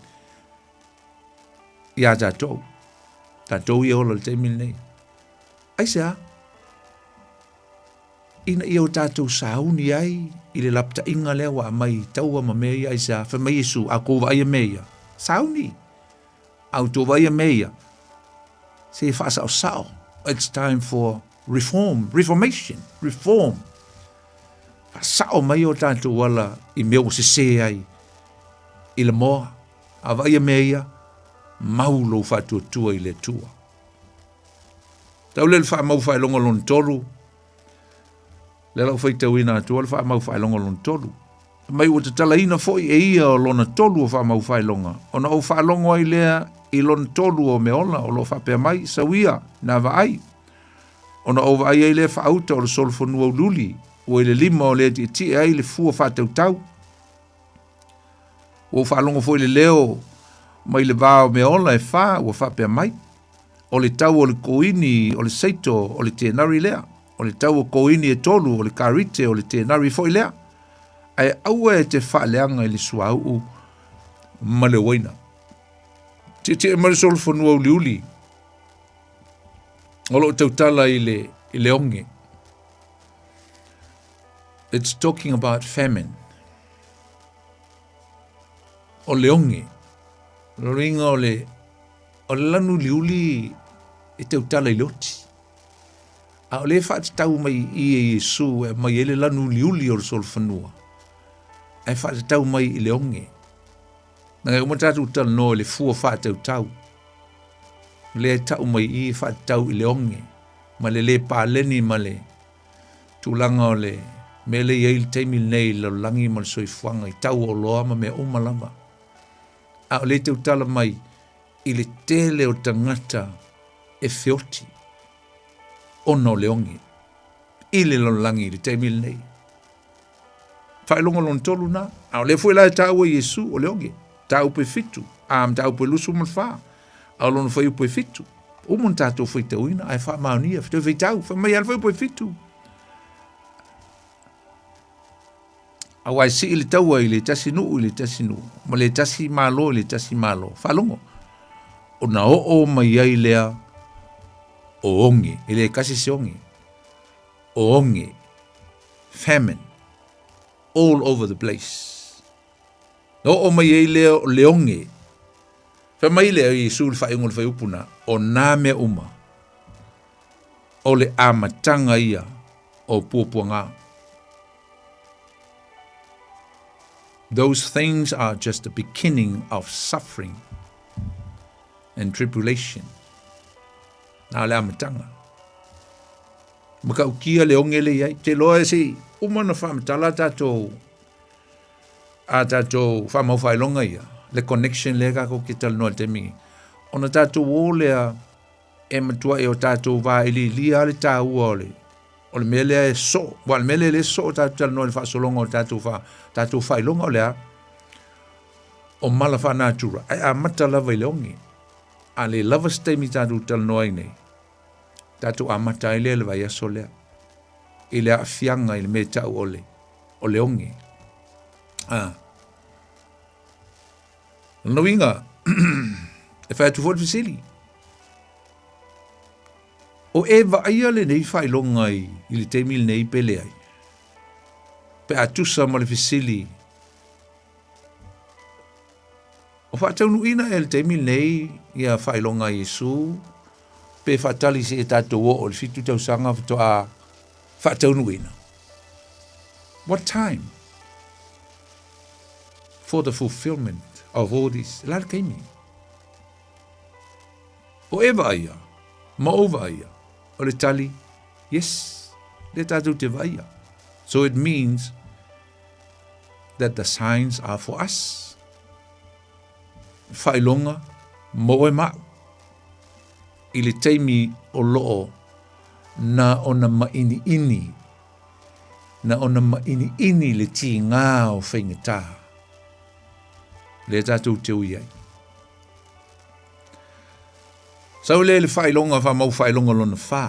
ia tatou ia o le teimi nei aisa ina I o tātou sauni ai, I le lapta inga lea wa mai taua ma mea ai sa, wha mai Yesu, a kou vai a mea. Sauni. Au tō vai a mea. Se whaasa o sao. It's time for reformation, reform. Sao mai o tātou wala I mea o se ai. I le moa, a vai a mea, maulo whatua tua I le tua. Tau le wha mau whai longa lon tolu, le lau fai tau ina atua, le wha mau whai longa lon tolu. Mai o te tala ina foi e ia o lona tolu o wha mau whai longa. O na o wha longa ai lea I lona tolu o me ola, o lo wha pia mai, sawia, na wa ai. O na o wa ai lea wha auta o le solfonua o luli, o le lima o lea ti ai le fua wha tau tau. O wha longa foi le leo, mai le wā o me ola e wha, o wha pia mai. O le tau o le koini, o le seito, o le tenari lea. O le tau o koini e tolu, o le karite, o le tenari foi lea. Ai aua e te wha leanga I le suau ma le waina. Te mare sol fonua uliuli. Olo tautala i le onge. It's talking about famine. O le onge. Ringa o le lanu liuli e tautala i loti. A o le whaat tau mai i e Yesu e mai ele lanu liuli o le sol fonua. Ai whaat tau mai i le onge. Ngai umatatu tal no le fua whaat tau. Le tau mai i whaat tau i le onge. Ma le pāleni ma le tūlanga o le mele i eil teimil nei la langi ma le soifuanga i tau o loa ma me umalama. A o le tau tala mai i le tele o tangata e whioti ono le onge. I le langi i le teimil nei. Whailonga lon tolu na. A o le fui lai tau e Yesu o le onge. Tau pe fitu. Am tau pe lusu mal wha. A o lon whai pe fitu. Umon tātou whai tauina. Ai wha maunia. Whai whai tau. Whai mai al whai pe fitu. Awai si ili taua ili tasi nuu ili tasi nuu. Ma le tasi malo ili tasi malo. Whalongo. O na o mai ai lea o onge. Ile kasi se onge. O onge. Famine. All over the place. O mai ai lea o le onge. Wha mai lea i sul whaingol whai upuna. O nā mea uma. O le amatanga ia. O puapuanga. Those things are just the beginning of suffering and tribulation. Nā le amatanga. Maka ukia le onge le iai. Te loa si umana whamatala tātou. A tātou whamau whailonga ia. Le connection le kako ki tal noa te mingi. Ona tātou o lea e matua e o tātou wā ili lia le tā ua ole. O le mele e so. Wa le mele le so tātou tal noa le whaasolonga o tātou whailonga o lea. O mala wha nātura. Ai a mata lava i le ongi. A le lava steimi tātou tal noa i nei. Tātou a mata i le vai aso lea. I le a fianga i le me tau ole. O le ongi. No inga. E whai atu fōt fisili. O e vaia le nei whailonga i le teimil nei pele ai. Pe atusa ma le fisili. O whaatau nuina e le teimil nei ia whailonga i Yesu. Pe whaatali se e tātou o le fitu tau sanga whatoa whaatau nuina. What time? For the fulfillment of all this. Lara keimi. O e vaia. Ma o vaia. O le tali. Yes. Le tātou te vaia. So it means that the signs are for us. Whailonga. Mo e mau. I le teimi o loo. Na ona maini ini. Na ona maini ini le ti ngā o whaingataha. Le tātou te ui ai. Sau le whailonga wha mau whailonga lona wha.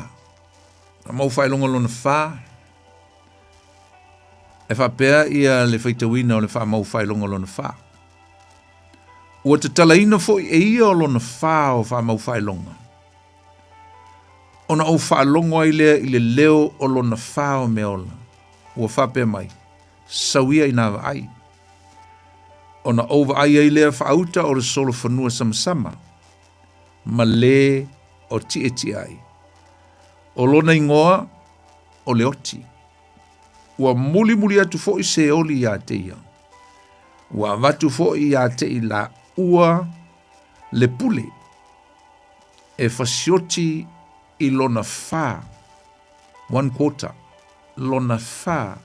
Mau whailonga lona wha. E wha pēr ia le whaitawina o le wha mau whailonga lona wha. Ua te talaina fo e ia o lona wha o wha mau whailonga. Ona o whailonga i le leo o lona wha o meola. Ua wha pēr mai. Sauia i nāwa ai. Ona ova ai ai lea whaauta o le solo whanua samsama. Ma le o ti ai. O lona ingoa o le oti. Ua muli atu fo i se oli ia te ia. Ua vatu fo i ia te i la ua le pule. E fasioti i lona wha. 1/4. Lona wha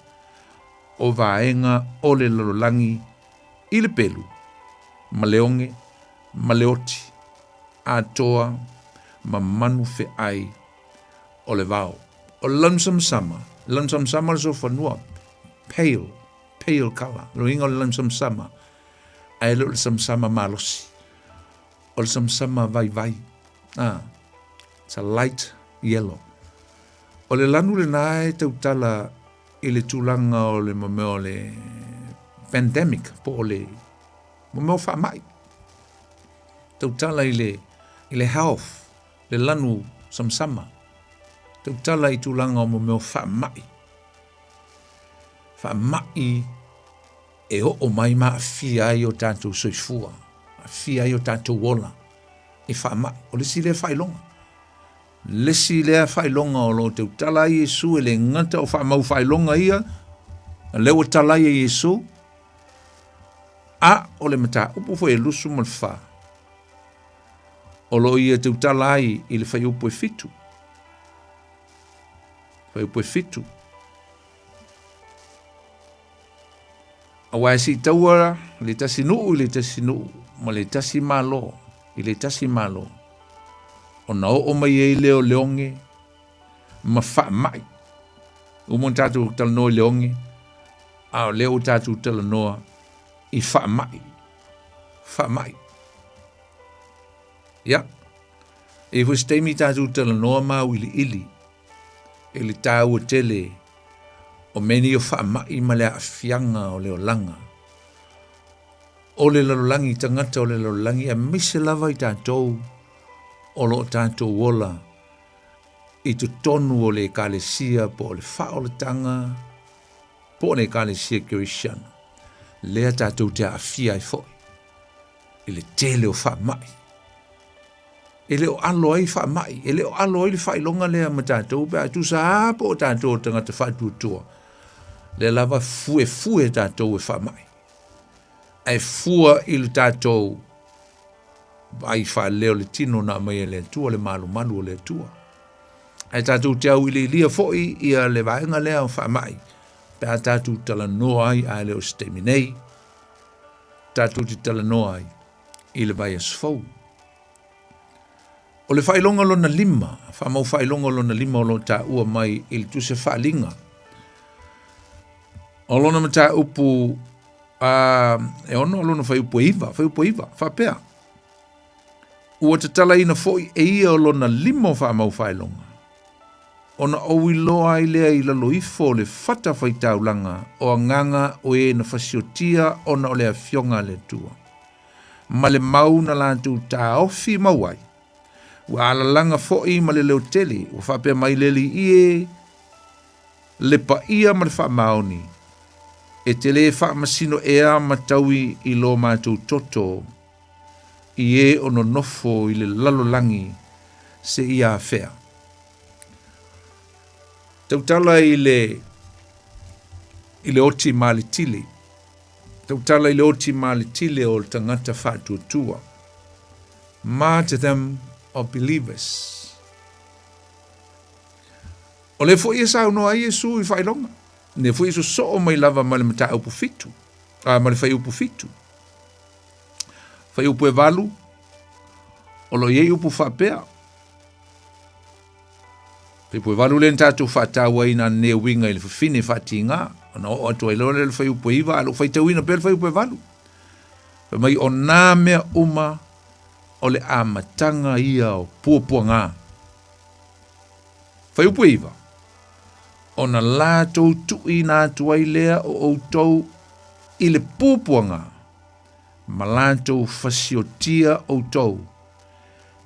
o vaenga o le lalolangi i le pelu, ma le onge, ma le oti, a toa, ma manu fe ai, o le vau. O lansam sama le so whanua, pale color, lo inga o le lansam sama, ai le samsama malosi, o le samsama vai, it's a light yellow. O le lanu le nae tautala i le tūlanga o le mameo le pandemic po le mo fa mai Tau tala i le health, le lanu samsama. Tau tala i tūlanga o mo meo whaamai. Whaamai e o mai ma fia ai o tātou soifua. Fia ai o tātou wola. E whaamai. O le si lea whailonga. Lesi lea whailonga o lo tau tala i Yesu e le ngata o whaamau whailonga ia. Leo tala i Yesu. A o le mata upu fo e lusu mal wha. O lo ia tau tala i le whai upu e fitu. Whai upu e fitu. A wai si tauara, le tasi nuu, ma le tasi malo, i le tasi malo. O na o mai e leo leonge, ma wha mai. Umon tātou talanoa leonge, a leo tātou talanoa i wha mai. Wha mai. Ia. E hos teimi tātou talanoa mau ili. E le tāua tele, o meni o wha mai ma le awhianga o leo langa. O le lalolangi tangata o le lalolangi a mise lava i tātou o lo tātou wola i tu tonu o le kalesia po o le wha o le tanga po o le kalesia Kirishana. Lea tātou te awhia i foi. I le tele o wha mai. E leo alo ai wha mai. E leo alo ai le wha ilonga lea ma tātou pe atu sa po o tātou tangata whatutua. Le lava fue tātou e wha mai. Ai fua i le tātou ai wha leo le tino na mai e le tua le malu o le tua. Ai tātou te au i le lia foi i a le vaenga lea o wha mai. Pe a tātou tala noa ai a leo steminei. Tātou te tala noa ai i le vai asfau. O le whailonga lona lima. Wha mau whailonga lona lima o lo tā ua mai i le tuse whalinga. O lona mata upu e ono lona whai upu iwa, whapea. Ua te tala ina foi e ia o lona lima o whamau whailonga. Ona au i loa i lea i lalo ifo le whata whai taulanga o anganga o e na whasiotia ona o lea fionga le tua. Ma le mau na lantu tā ofi mauai. Ua ala langa foi ma le leo tele, ua whapea mai leli ie le pa ia ma le whamaoni. E te le wha masino ea mataui i lo mātou toto i e ono nofo i le lalolangi se ia whea. Tautala i le oti malitili. Tautala i le oti malitili o le tangata whatuatua. To them of believers. O le fo ia sa no ai Yesu i whailonga. Ne fo iso so o mai lava ma le mata upu fitu. Ma le whai upu fitu. Whai upu e walu. O lo iei upu whapea. Whai upu e walu le ntātou whataua ina ne winga i le whine whati ngā. Ona o atua i lona le whai upu e iwa. Alo whai tauina pe le whai upu e walu. Whai mai o nā mea uma o le amatanga ia o puapua ngā. Whai upu e iwa. Ona lātou tui nā tuai lea o outou i le pūpuanga. Ma lātou whasiotia outou.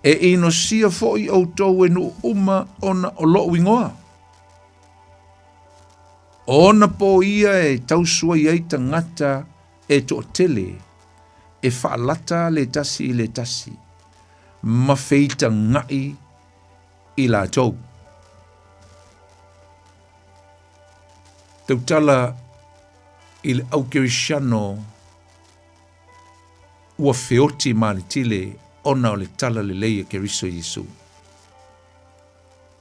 E ino sia foi outou e nu uma ona o lo wingoa. Ona po ia e tausua iai tangata e to tele. E whaalata le tasi i le tasi. Ma feita ngai i lātou. Tautala i le au Kirishano ua feoti malitile ona o le tala le leia Keriso Yesu.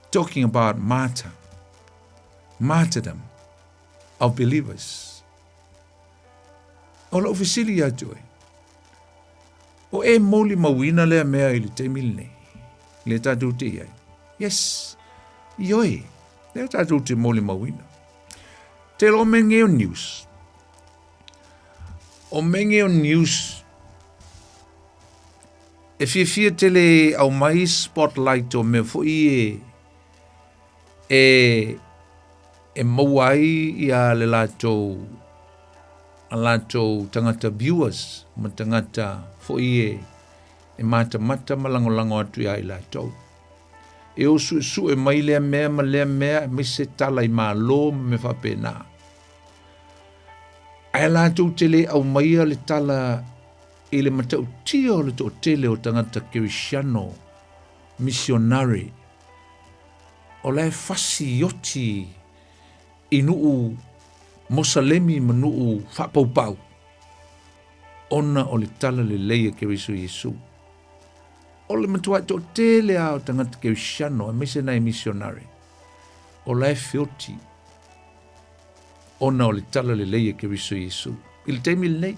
Talking about martyrdom of believers. O la ofisili atu e. O e moli mawina lea mea i le teimili nei. Le tātou te iai. Yes. Ioi. Le tātou te moli mawina. Te lo menge o news. O menge o news. E fia tele au mai spotlight o me fo i e mawai i a le lātou tangata viewers, ma tangata fo i e mata malango atu ia i lātou. E o su e mai lea mea ma lea mea me se tala i mālo me whapena. Ai lātou te le au maia le tala i le matau tia o le to tele o tangata Kirisiano, missionary, o le fasi yoti i nuu Mosalemi ma nuu whapaupau. Ona o le tala le leia Kirisu Yesu. O le matua to tele au tangata Kirisiano, a mese nai missionary. O le fioti. Ona o le tala le leia Kirisu Yesu. I le teimi le nei.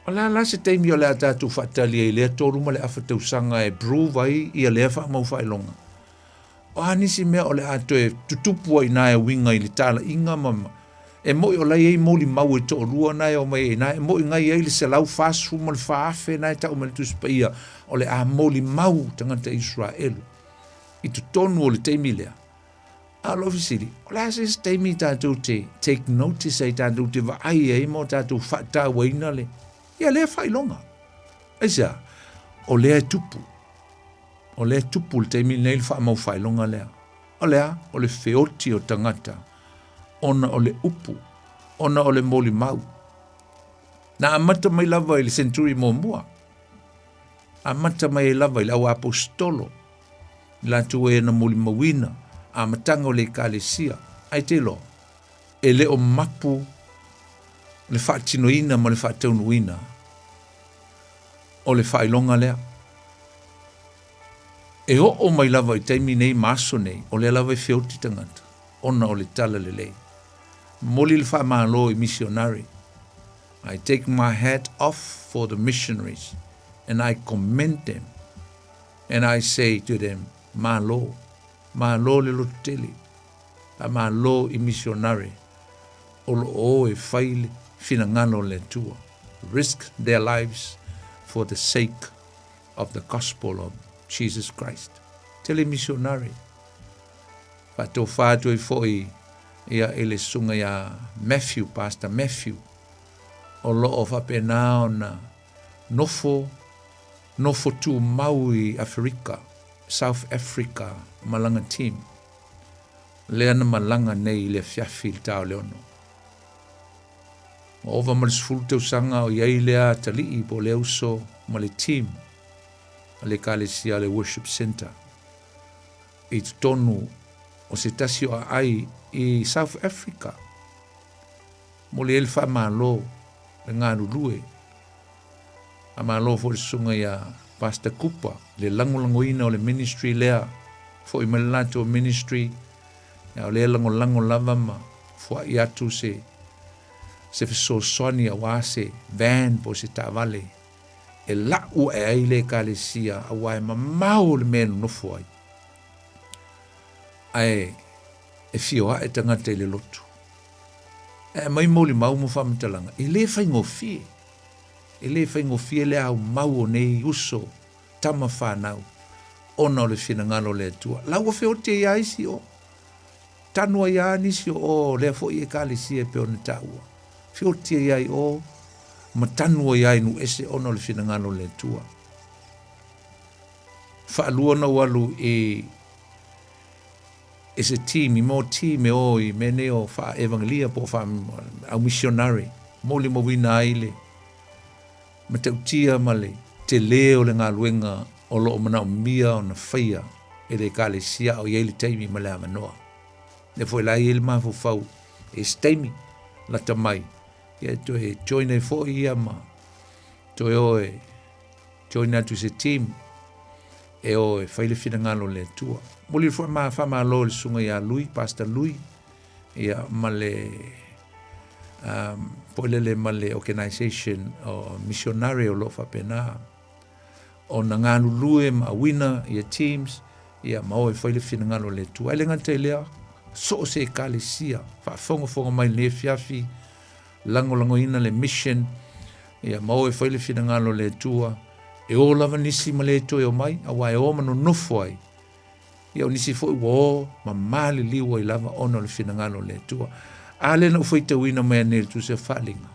O la se teimi o le atatu whaatali e lea toru ma le awhatausanga e bruvai i a lea wha mau whaelonga. O hanisi mea o le ato e tutupua i nae winga i le tala inga mama. E moi o lai ei moli mau e to rua nae o mai e nae. E moi ngai ei le se lau fasu ma le faafe nae tau ma le tuspaia. O le a moli mau tangata Israelu. I tutonu o le teimi lea. A lofi siri. O le ase se teimi tātou te take notice ei tātou te vaai ei mo tātou whaata waina le. Ia lea whailonga. Eisa, o lea tupu. O lea tupu le teimi nei le wha mau whailonga lea. O lea, o le feoti o tangata. Ona o le upu. Ona o le moli mau. Na amata mai lava i le centuri mo mua. Amata mai lava i le au apostolo. La tu e na moli mawina. Amatanga o le kalesia. Ai te lo. E le o mapu. Le whaatinoina ma le whaataunuina. O le whailonga lea. E o mai lava i teimi nei maso nei. O le lava i whioti tangata. Ona o le tala le lei. Moli le whaamalo i missionary. I take my hat off for the missionaries. And I commend them. And I say to them, malo. Malo le lotele. Malo i missionary. O lo o e whaile. Finangano le tua, risk their lives for the sake of the gospel of Jesus Christ. Tele missionary. Pato fato I foi ia ele sunga ia Matthew, Pastor Matthew. O lo of apena ona nofo tu Maui Africa, South Africa, malanga team. Leana malanga nei le fiafil tau leono. O ova malis fulteu sanga o iai lea tali I po leo so ma le team a le kalesia le worship center I tonu o se tasio a ai I South Africa mo le elfa malo le nganu lue a malo fo le sunga ia Pastor Cooper le langolangoina o le ministry lea fo I malalato ministry o le langolango lava ma fo I atu se fiso soni a wase van po se tavale e la u e aile kalesia a wae mamau le menu nofo ai ai e fio a e tangata I le lotu e mai moli mau mo whamitalanga e le whaingofie le au mau o nei uso tama whanau ona o le whinangalo le atua lau o feo te iaisi o tanua ia nisi o le fo I e kalesia pe o na taua Whiotia iai o matanua iai nu ese ono le whinangano le tua. Whaalua na walu ese team, I mo team e o I mene o wha evangelia po wha au missionary. Mo le mo wina aile. Matautia male te leo le ngā luenga o lo o mana o mia o na whaia e le kale sia o iei teimi ma le amanoa. Ne fo lai ele maa fau e steimi la tamai. Ia to e join e fo ia ma. To e o e join atu se team. E o e whaile whinangalo le tua. Moli fo maa wha lo le sunga ia lui, Pastor Lui. Ia ma le poilele ma le organization o missionary o lo whapena. O na ngānu lue ma wina ia teams. Ia ma o e whaile whinangalo le tua. Ele ngante lea. So se kale sia. Wha mai le fiafi. Lango ina le mission. Ia mau e whaile whinangalo le tua. E o lava nisi ma le to e o mai. Awa e o mano nofo ai. Ia o nisi fo I wo ma mali liwa I lava ono le whinangalo le tua. A le na ufoi te wina mea nere tu se whalinga.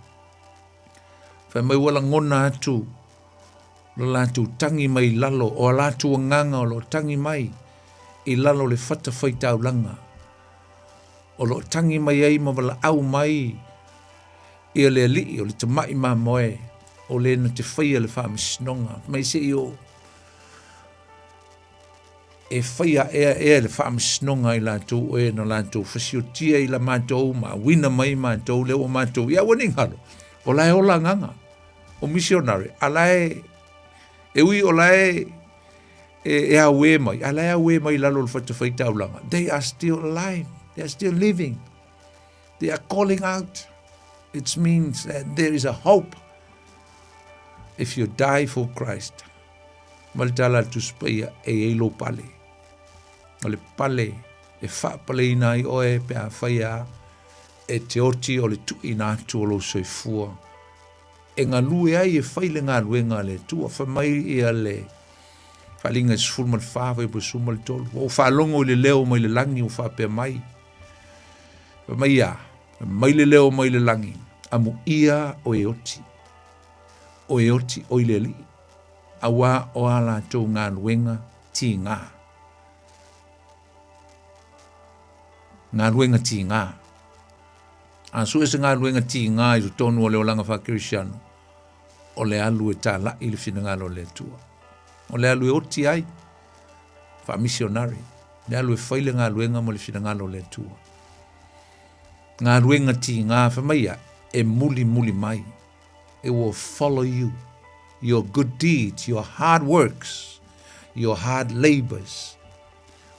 Fa mai wala ngona atu. Lo latu tangi mai lalo o latu nganga o lo tangi mai I lalo le fata whaitau langa. O lo tangi mai ai ma wala au mai I le li o le tamai ma moe o le na te whaia le wha misnonga. Mai se o e whaia ea le wha misnonga I latu e na latu whasiotia I la mātou ma wina mai mātou le o mātou. Ia wani ngalo. O lai ola nganga. O missionary. Alai e ui o lai e awe mai. Alai awe mai lalo le whata whaitau langa. They are still alive. They are still living. They are calling out. It means that there is a hope. If you die for Christ. Malitala tu spaya e elo pale. O le pale e wha pale ina I oe pe a whaia e te oti o le tu ina atu o lo soifua. E ngā lue ai e whaile ngā luenga le tua whamai I a le whalinga sfulma le whawa I pusuma le tolu. O whalongo I le leo mai le langi o whapea mai. Whamai a, mai le leo mai le langi. Amu ia o e oti. O e oti o I le li. Awa o ala tō ngā luenga ti ngā. Ngā luenga ti ngā. Asu e se ngā luenga ti ngā I tonu o leo langa wha Kirisiano. O le alu e tā la I le whinangalo le tua. O le alu e oti ai. Wha missionary. Le alu e whaile ngā luenga mo le whinangalo le tua. Ngā luenga ti ngā whamaia e muli mai. It will follow you. Your good deeds, your hard works, your hard labors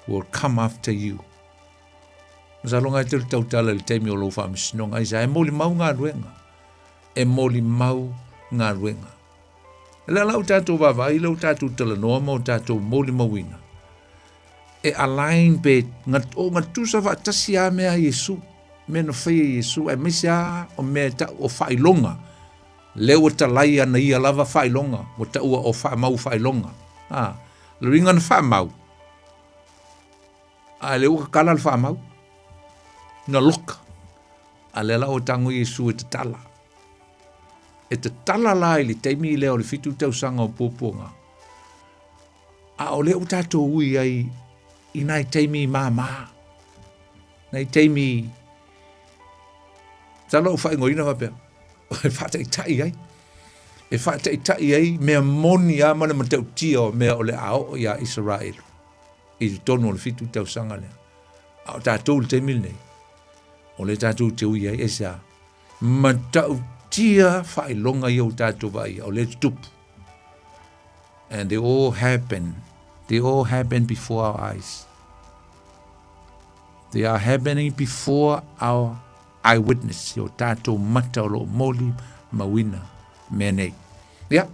will come after you. Masalonga te tautala le teimi o lo wha misnonga isa e moli mau ngā ruenga. E moli mau ngā ruenga. E la lau tātou wawa, I lau tātou tala noa mo tātou moli mawina. E alain pe o ngatusa wa tasi a mea Yesu. Mea no whaia Yesu. E misia o mea ta o whailonga. Leo talai ana ia lava whailonga. O ta ua o whamau whailonga. Le ringa na whamau. A leo ka kala le whamau. Na loka. A le la o tango Yesu e te tala. E te tala la I le teimi I leo le fitu tau sanga o pōponga. A o leo tātou ui ai I nai teimi māma. Nai teimi tala o whaingoina wapea. E whātai tai ai. E whātai tai ai mea moni a mana matau tia o mea o le ao o ia Israel. I tono o le fitu tau sanga lea. A o tātou le teimi nei. O le tātou te ui ai esa. Matau tia whailonga I o tātou vai. O le tupu. And they all happen. They all happen before our eyes. They are happening before our eyewitness. Yo tātou mata o lo moli mawina mea nei. Ia.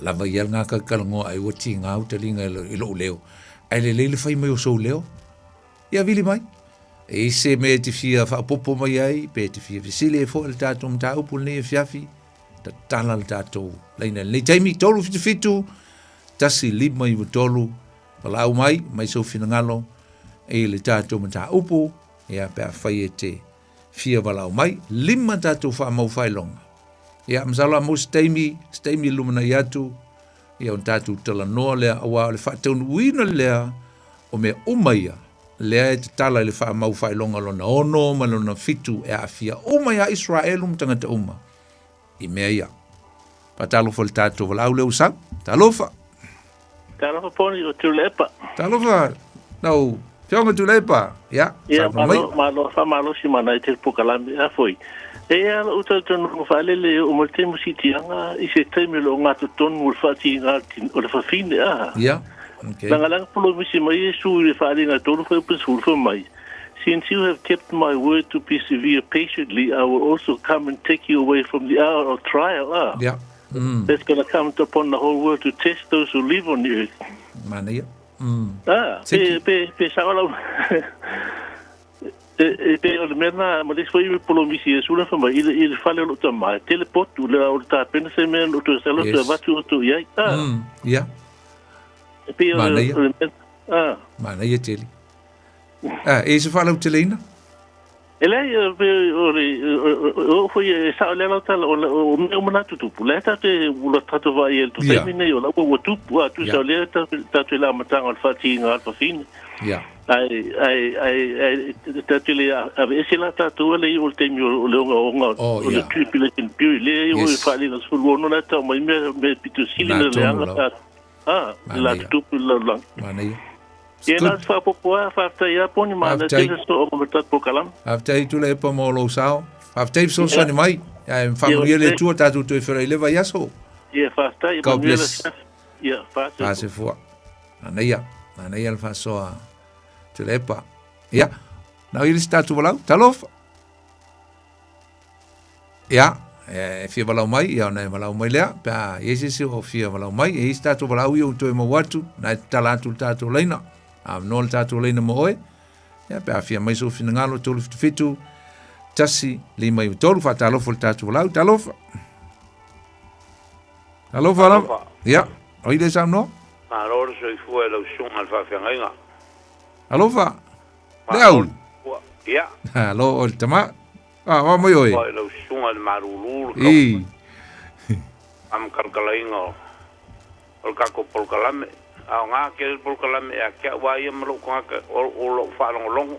Lava ial ngā kakalangoa ai wati ngā utalinga I lo leo. Ai le leile whai mai o sou leo. Ia vili mai. E se me te fia whapopo mai ai, pe te fia visile e fo le tātou mta upu le fiafi, ta tala le tātou. Leina le taimi tolu fitu, tasi lima I tolu, walau mai so finangalo, e le tātou mta upu, ia pēr whai e te fia walau mai, lima tātou whamau whailonga. Ia msala mo staimi lumana iatu, ia on tātou tala noa lea awa le whataunu uina lea, o me umaia, lea e te tala le wha mau whailonga lona ono, ma lona fitu e a fia. Uma ia Israelum tangata uma. I mea ia. Pa talofa le tātou wala au leo sang. Talofa. Talofa poni o tulepa. Talofa. Nau, whionga tulepa. Ia. Ia, malo si mana I te pukalami a foi. E ala uta tonu whalele o mal te musitianga I se teime lo ngātu tonu o whati ngāti o le whawhine aha. Ia. Okay. Langalang pulo misi mai Yesu le wharinga tonu whaupensulfa mai. Since you have kept my word to persevere patiently, I will also come and take you away from the hour of trial. Yeah. That's going to come upon the whole world to test those who live on the earth. Mania. Pe sawala. Pe o le mena, ma le foi me pulo misi Yesu le whamai, i whale lo tamai, teleportu le au ta pena se mea lo to salo te vatu o to iai. Yeah. Mana ia tele. E se whalau te leina? Ele o foi sa le la tal o me mana tu pula ta te ula tatu va el tu te mine o la o tu sa le ta te la mata al fati ngal pa fin ya ai ta te le a ese la ta tu le o te mi o le o le tu pile tin pi le o fa le no sul no la ta mai me pitu sili le la la tu la mane Ia fa popoa fa ta ia poni mana te sto o mata po kalam. After tu le po mo lo sao. After so so ni mai. Ya fa mo le tu ta tu te fere le va yaso. Ia fa ta ia mo le. Ia fa. Fa se fu. Ana ia fa so tu le pa. Ya. Na il sta tu volau. Talof. Ya. Fia valau mai, ia na valau mai lea, pa yesi o fia valau mai, e sta tu valau yo to mo watu, na talatu tatu leina. Nol tatu leina mo oe. Ya pa fia mai so fina ngalo tolu fitu. Tasi lima i tolu fa talof tatu valau, talof. Talof. Ya. Oi de sam no? Ma lor so i fu lo shun al fa fia ngainga. Alofa. Leo. Ya. Alo o tama. Wa mo oi. Lo shun al marulul. Am karkalainga. Ol kako polkalame. Nga ke polkalame ya ke wa ye mlo ko ka o lo fa long.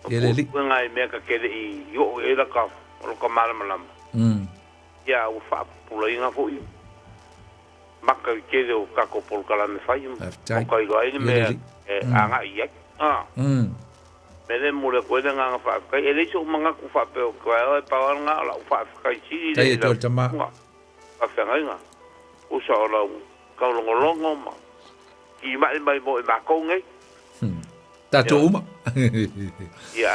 Yeleli. Nga me ka ke i yo e la ka o ko malamalam. Ya o fa pulainga fo yo. Maka ke o kako polkalame fa yo. Ko i lo ai me anga ia. Mele mule ko de nga fa ka ele so manga ku fa pe ko ai pa nga la fa ka chi le to tama fa fa nga o sa la ka longo ma ki mai mo ma ko ngai ta tu ma ya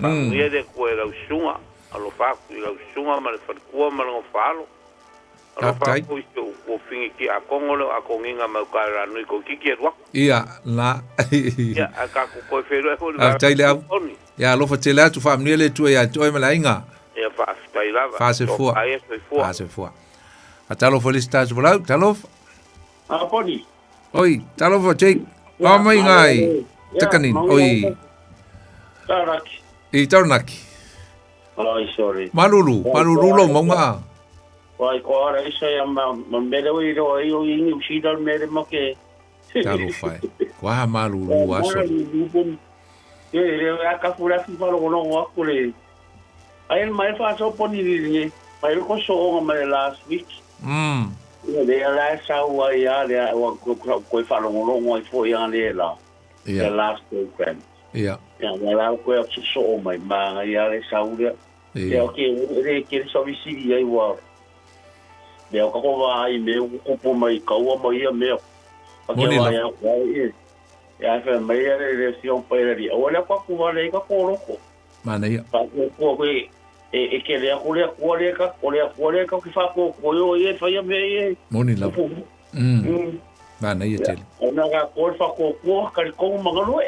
ma ye de ko la sunga alo fa ku la sunga ma fa ku ma lo fa lo alo fa ku o fingi ki a kongolo a konginga ma ka ra no ko ki ki ro ia la ya ka ko fe ro ko ya lo fa tele tu fa mnele tu ya to me la inga ya fa lava fa se fu atalo felicitas volau talo Poni oi talo fo check o mai ngai takanin oi tarnaki ai sorry malulu lo monga Wai ko ara isa ya mambele wi ro i o ingi usidal mere mo ke talo fai kwa malulu aso re aka fura fi falo no ko le ai mai fa so poni ni mai ko so mai last week de la sa wa ya de ko falo no fo ya le la the last program ya la ko so mai ma ya le sa u ya okay re ke so visi ya wa de ko va ai me ko po mai ka wa mai ya me Moni la ya fa mai ya re si on pa ri o la ko va le ka ko ko mana ya ko ke le ko ki fa ko yo ye fa ya me Moni la mana ya tel ona ga ko fa ko ka ko magalo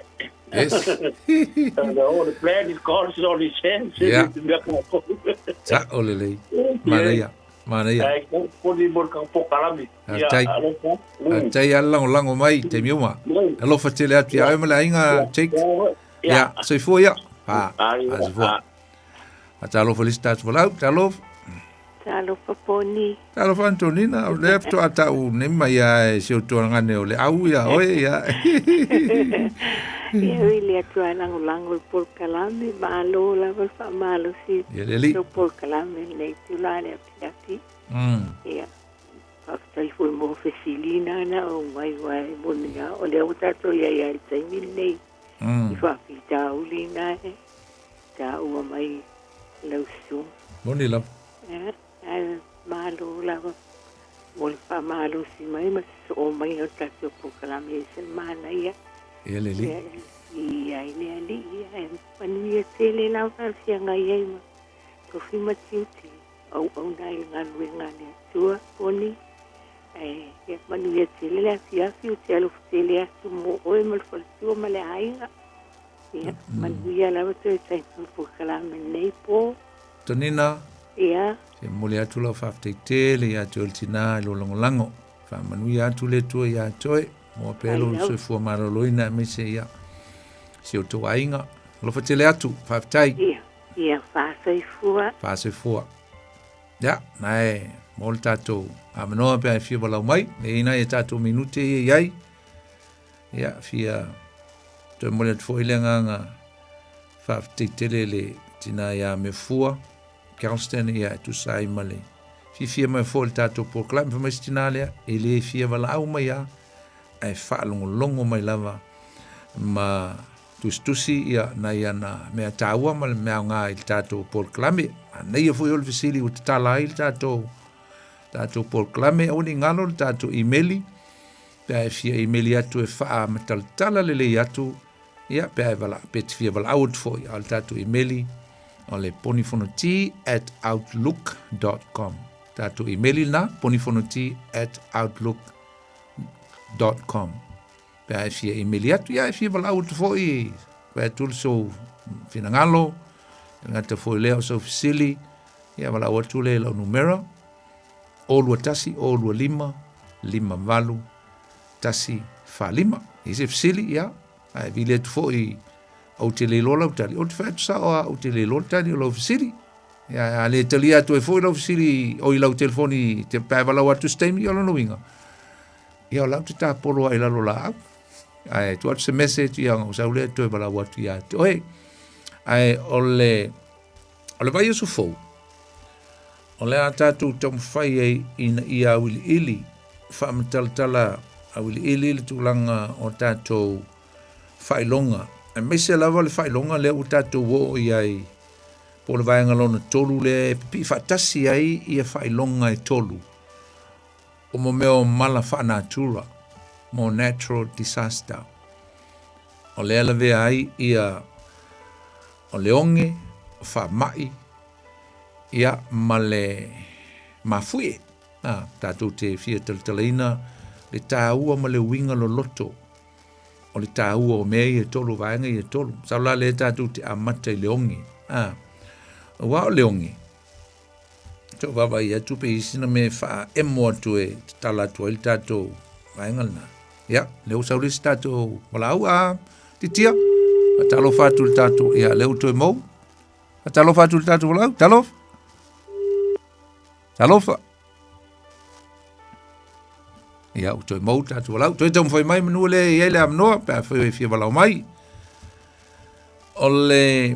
yes the plan is called so the chance ya ta olele mana ya ai ko ni bor ka po kalami ya tai lango mai te miuma alo fa tele atu ya me la inga check ya so fo ya as fo atalo felicitas volau talo Poni talo Antonina left to ata u ne mai ya se to ngane ole au ya oi ya ya ile atu lango por kalami malo la fa malo si por kalami le tulale apti ya after fue mo facilina na o mai bonia o le utato ya tai mille fa pita ulina ta o mai lausu Moni la malo la fa malo si mai mas o mai o tato por kalami semana ya Leli. Ia ile ali ia pania tele la fia ngai ma. Ko fi matiuti au nai ngane tua poni. Ya mania tele la fia tele tele tu mo o mal fal tu male ainga. Ya mania la tu tai pu kala me nei po. Tonina. Ia. Se mole atu la fa tele ya toltina lo lango. Fa manuia tu le tu ya toe. Mo pelo se fu maroloina me se ya. Se o to ainga Lo fa tele atu, whaftai. Ia, whāsoifua. Whāsoifua. Ia, nai, mo le tātou. A manoa pia fia walau mai, e ina e tātou minute e iai. Ia, fia, toi mole atu fo ilenga nga whaftai tele le tina ia me fua. Carlston ia tu sai male. Fia mai fo le tātou por klai, fa mai stina lea, e le fia walau mai a, ai whaalongo longo mai lava, ma tustusi ia na ia na mea tāua ma le mea ngā i tātou por klame. Nei e fui o le visili o te tala i tātou por klame, o ni ngalo le tātou emaili, pia e fia emaili atu e wha ma tala lele atu, ia pia e wala, pia te fia wala out fo i al tātou emaili, o le Poni Fonoti @outlook.com. Tātou emaili na, ponifonoti @outlook.com. Pea e fia emaili atu, ia e fia wala out fo i, pia tulu so fina ngalo, ngata fo i leo so fisili, ia wala watu le lau numero, olua tasi, olua lima, lima valu, tasi fa lima. Ise fisili, ia, ai vile atu fo i, au te le lola utali, o te whaetu sao au te le lola utali o lau fisili. Ia, a le tali atu e fo i lau fisili, o i lau telefoni, te pae wala watu steimi o lano winga. Ia o lau te tā polo ai lalo la au. Ai, tu atu se message ia ngau sau le tu e wala watu ia te. Oe, ai, o le vai usu fou. O le a tātou tamu whai ei ina ia awili ili, whaamatalatala awili ili le tūlanga o tātou whailonga. E meise lava le whailonga le o tātou wo i ai, po le vaianga lona tolu le, pipi whaatasi ai ia whailonga e tolu. O mo meo mala whaanatura, mo natural disaster. O le alawe ai ia o le onge, o whaamai, ia male mafue. Tātou te fia taltalaina, le tāua ma le winga loloto. O le tāua o mea i e tolu, vaenga i e tolu. Saula le tātou te amata i le onge. Wa o le onge. Tō wawa i atu pe isina me wha emo atu e tala atu i tātou vaenga lana. Ia, leo saurisi tātou wala au titia. A talo whātu le tātou, ia, leo tō e mou. A talo whātu le tātou wala au, talo. Talofa. Ia, o toi mau tātou walau. Toi tamu whai mai manu le i eile amnoa, pēr whai fia walau mai. O le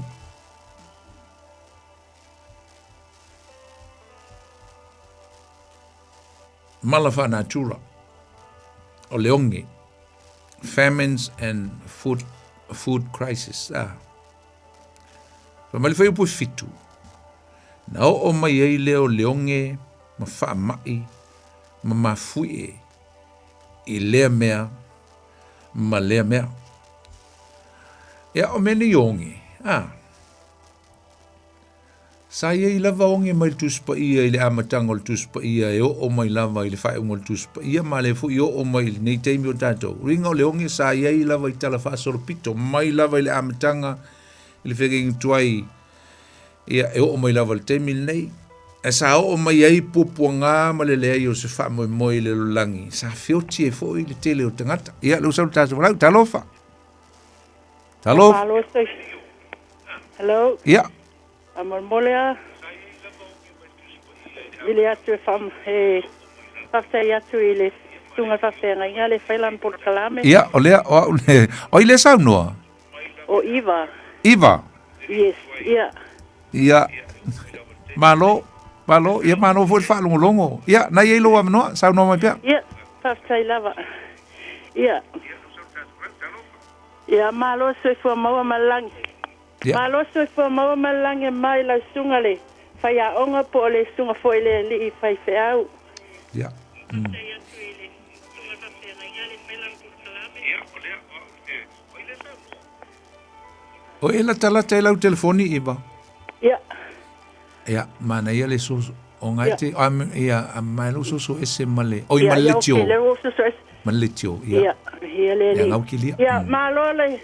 malafa natura. O le onge. Famines and food crisis. Pamali whai upo fitu. Na o mai ei leo leonge, ma wha mai, ma mafue, i lea mea, ma lea mea. Ea o mene i onge, sa ia i lava onge mai tuspa ia i le amatanga o le tuspa ia e o mai lava i le whae ungo le tuspa ia, ma le fu i o mai nei teimi o tātou. Ringa o le onge sa ia i lava i tala whaasoro pito, mai lava i le amatanga, i le whekeng tuai, ia e o mai lava le teimi nei. E sa o mai ai pupuanga ma le lea i o se wha moi le lulangi. Sa whioti e fo i le tele o tangata. Ia, leu sau tātou walau, talofa. Talo. Hello. Ia. Amor molea. Ili atu e wham, whaftai atu i le tunga whaftenga inga le whailan por kalame. Ia, o lea, o i le sau noa? O Iva. Iva? Yes, ia. Ia, malo, ia malo fo fa longo. Ia, na ye lo amno, sa no mai pia. Ia, whaftai lava. Ia. Ia, malo se fo maua malangi. Malo se fo maua malangi mai la sungale. Fai a onga po le sunga fo ile li i fai fe au. Ia. O ela tala te lau telefoni Iva. Ia. Ia, mana ia le soso. O ngai te, ia, mai lo soso ese male. O i maletio. Ia, le soso ese. Maletio, ia. Ia, le li. Ia, ngau kilia. Ia, malo le.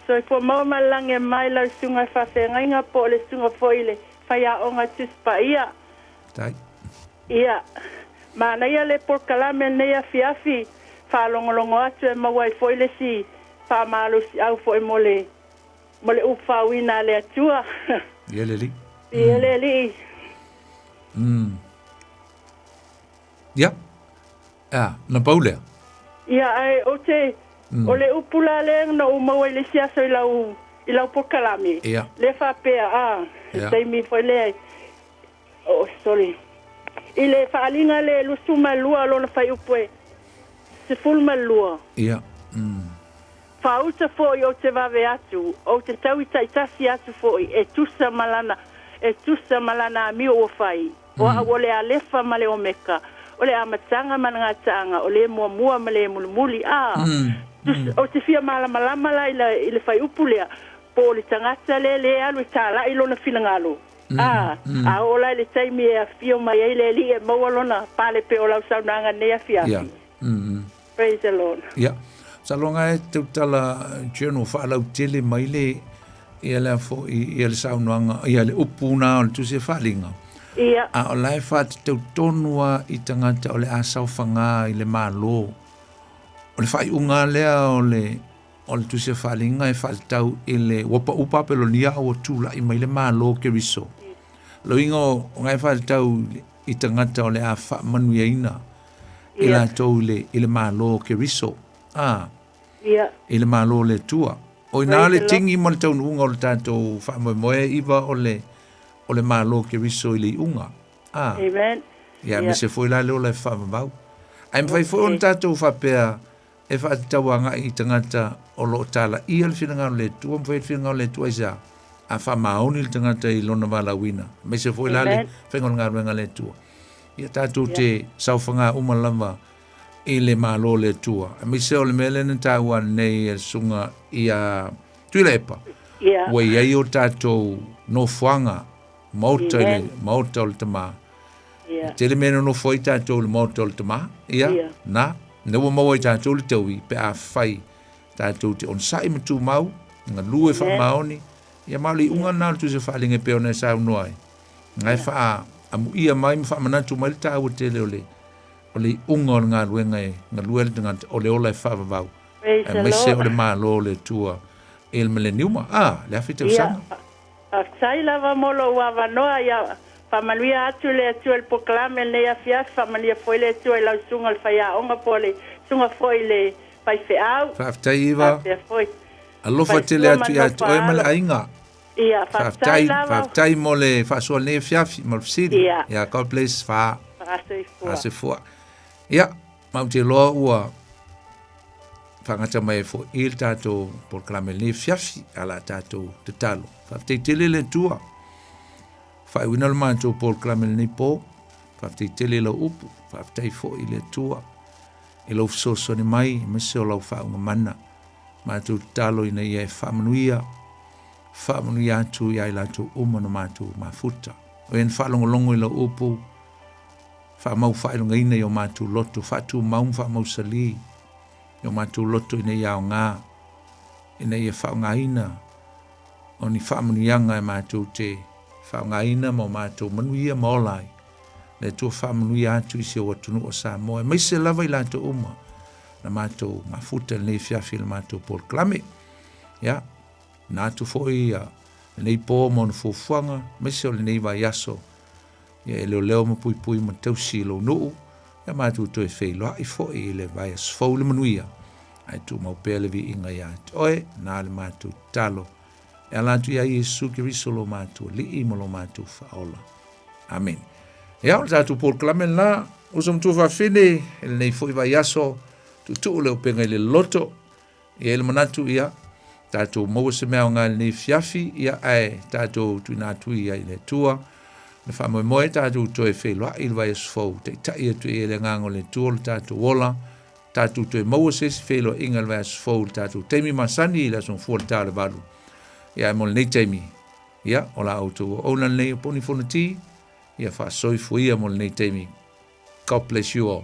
So, fo mau malange mai lau sunga whawhenga inga po le sunga foile. Whai a onga tuspa, ia. Tai. Ia. Mana ia le por kalame nea fiafi. Wha longolongo atu e mawai foile si. Wha malo si au fo e mole. mo le ufawina le atua. Ia le li. Ia le li. Ia. Na paulea. Ia ai o te o le upula le na umau le siaso I lau pokalami. Ia. Le fa pea sei mi foi le. Oh sorry. Ile fa alinga le lusuma lua lo na fai upoe. Se fulma lua. Ia. Fa uta foi o te vave atu, o te tau I taitasi atu foi, e tusa malana mi o fai. O le alefa male o meka, o le amatanga manangatanga, o le mua male mulmuli, o te fia malama la ile fai upulea, po le tangata le alu tala ilo na filangalo. O la le taimi e fio mai ele li e mawalona, pale pe o lau saunanga nea fiafi. Praise the Lord. Yeah. Salonga e te utala journal whaalau tele mai le ia le fo ia le saunoanga ia le upuna o le tuse whalinga. Ia. A o lai whaat te utonua I tangata o le asau whanga I le malo. O le whai unga lea o le tuse whalinga e whaatau I le wapa upa pelonia o tula I mai le malo ke riso. Lo ingo o ngai whaatau I tangata o le a wha manuiaina I la tau I le malo ke riso. Ia. I le malo le tua. O ina le tingi mo le tau unga o le tātou whaamoemoe iwa o le malo ke riso I le unga. Amen. Ia, me se foi la leo le whaamamau. Ai mwhai foi on tātou whapea e whaatawanga I tangata o lo tala I al whina ngau le tua, mwhai whina ngau le tua isa a whamaoni le tangata I lona wala wina. Me se foi la le whengol ngā ruenga le tua. Ia tātou te sauwhanga umalama I le malo le tua. A mi se o le mele na tāua nei e sunga I a tuilepa. Ia. Wai ai o tātou no fuanga mauta o le tama. Ia. Te le mena no foi tātou le mauta o le tama. Ia. Na. Ne wa mau ai tātou le taui pe a whai tātou te onsai matu mau. Nga lue wha maoni. Ia mauli unga nālu tu se whalinge peo na sau noai. Ngai wha amu ia mai mwha manatu mai le tāua te leo le. O le unga o ngā ruenga e, ngā luele ngā o le ola e whawawau. E mai se o le mālo le tua e le mele niuma. Le awhi te usanga. A sai lava molo ua wanoa ia whamanuia atu le atua le poklame le a fias, whamanuia foi le atua I lau sunga le whaia onga po le sunga foi le pai whiau. Whaftai iwa. Alofa te le atu I atu oe male ainga. Ia, whaftai lava. Whaftai mo le whasua le fiafi, mo le fsiri. Ia, God bless wha. Ase fua. Ia, mau te loa ua whangata mai fo il tātou porklame le fiafi ala tātou te talo. Whaftei tele le tua. Whai wina le mātou porklame le po. Whaftei tele le upu. Whaftei fo I le tua. E lau fsoso ni mai, mese o lau whaunga mana. Mātou talo ina ia e whamanuia. Whamanuia atu ia I lātou umana mātou mafuta. O en whalongolongo I lau upu. Fa mau whaelunga ina I o mātou loto, whatu maum wha mau sali, I o mātou loto ina ia o ngā, ina ia whaunga ina, o ni whaamanuianga e mātou te whaunga ina mo mātou manuia maolai, le tua whaamanuia atu I se o atunu o Samoa, mai se lava I lātou uma, na mātou mafuta le fiafi le mātou porklame, ya, nātou foi nei po mo na fufuanga, mai se o le nei vai aso, ia e leo ma pui ma tausi lo nuu, ia mātou toi whailo ai fo I le vai as fau le manuia, ai tu mau pēle vi inga ia oe, nā le mātou talo, e alatu ia Iesu ki riso lo mātou, li imo lo mātou whaola. Amen. Ia o tātou porklame la, usam tu whawhine, ele nei fo I vai aso, tu le Upega ile Loloto, ia ele manatu ia, tātou maua se mea o ngā nei fiafi, ia ai tātou tuinatu ia I le tua, me whamoe tātou toe whelua I le vai asfau, te tai atu e le ngango le tua le tātou wola, tātou toe maua sesi whelua inga le vai asfau, tātou teimi masani I le son fua le tāle valu. Ia e mole nei teimi, ia o la auto o la nei Poni Fonoti, ia wha soifu ia mole nei teimi. God bless you all.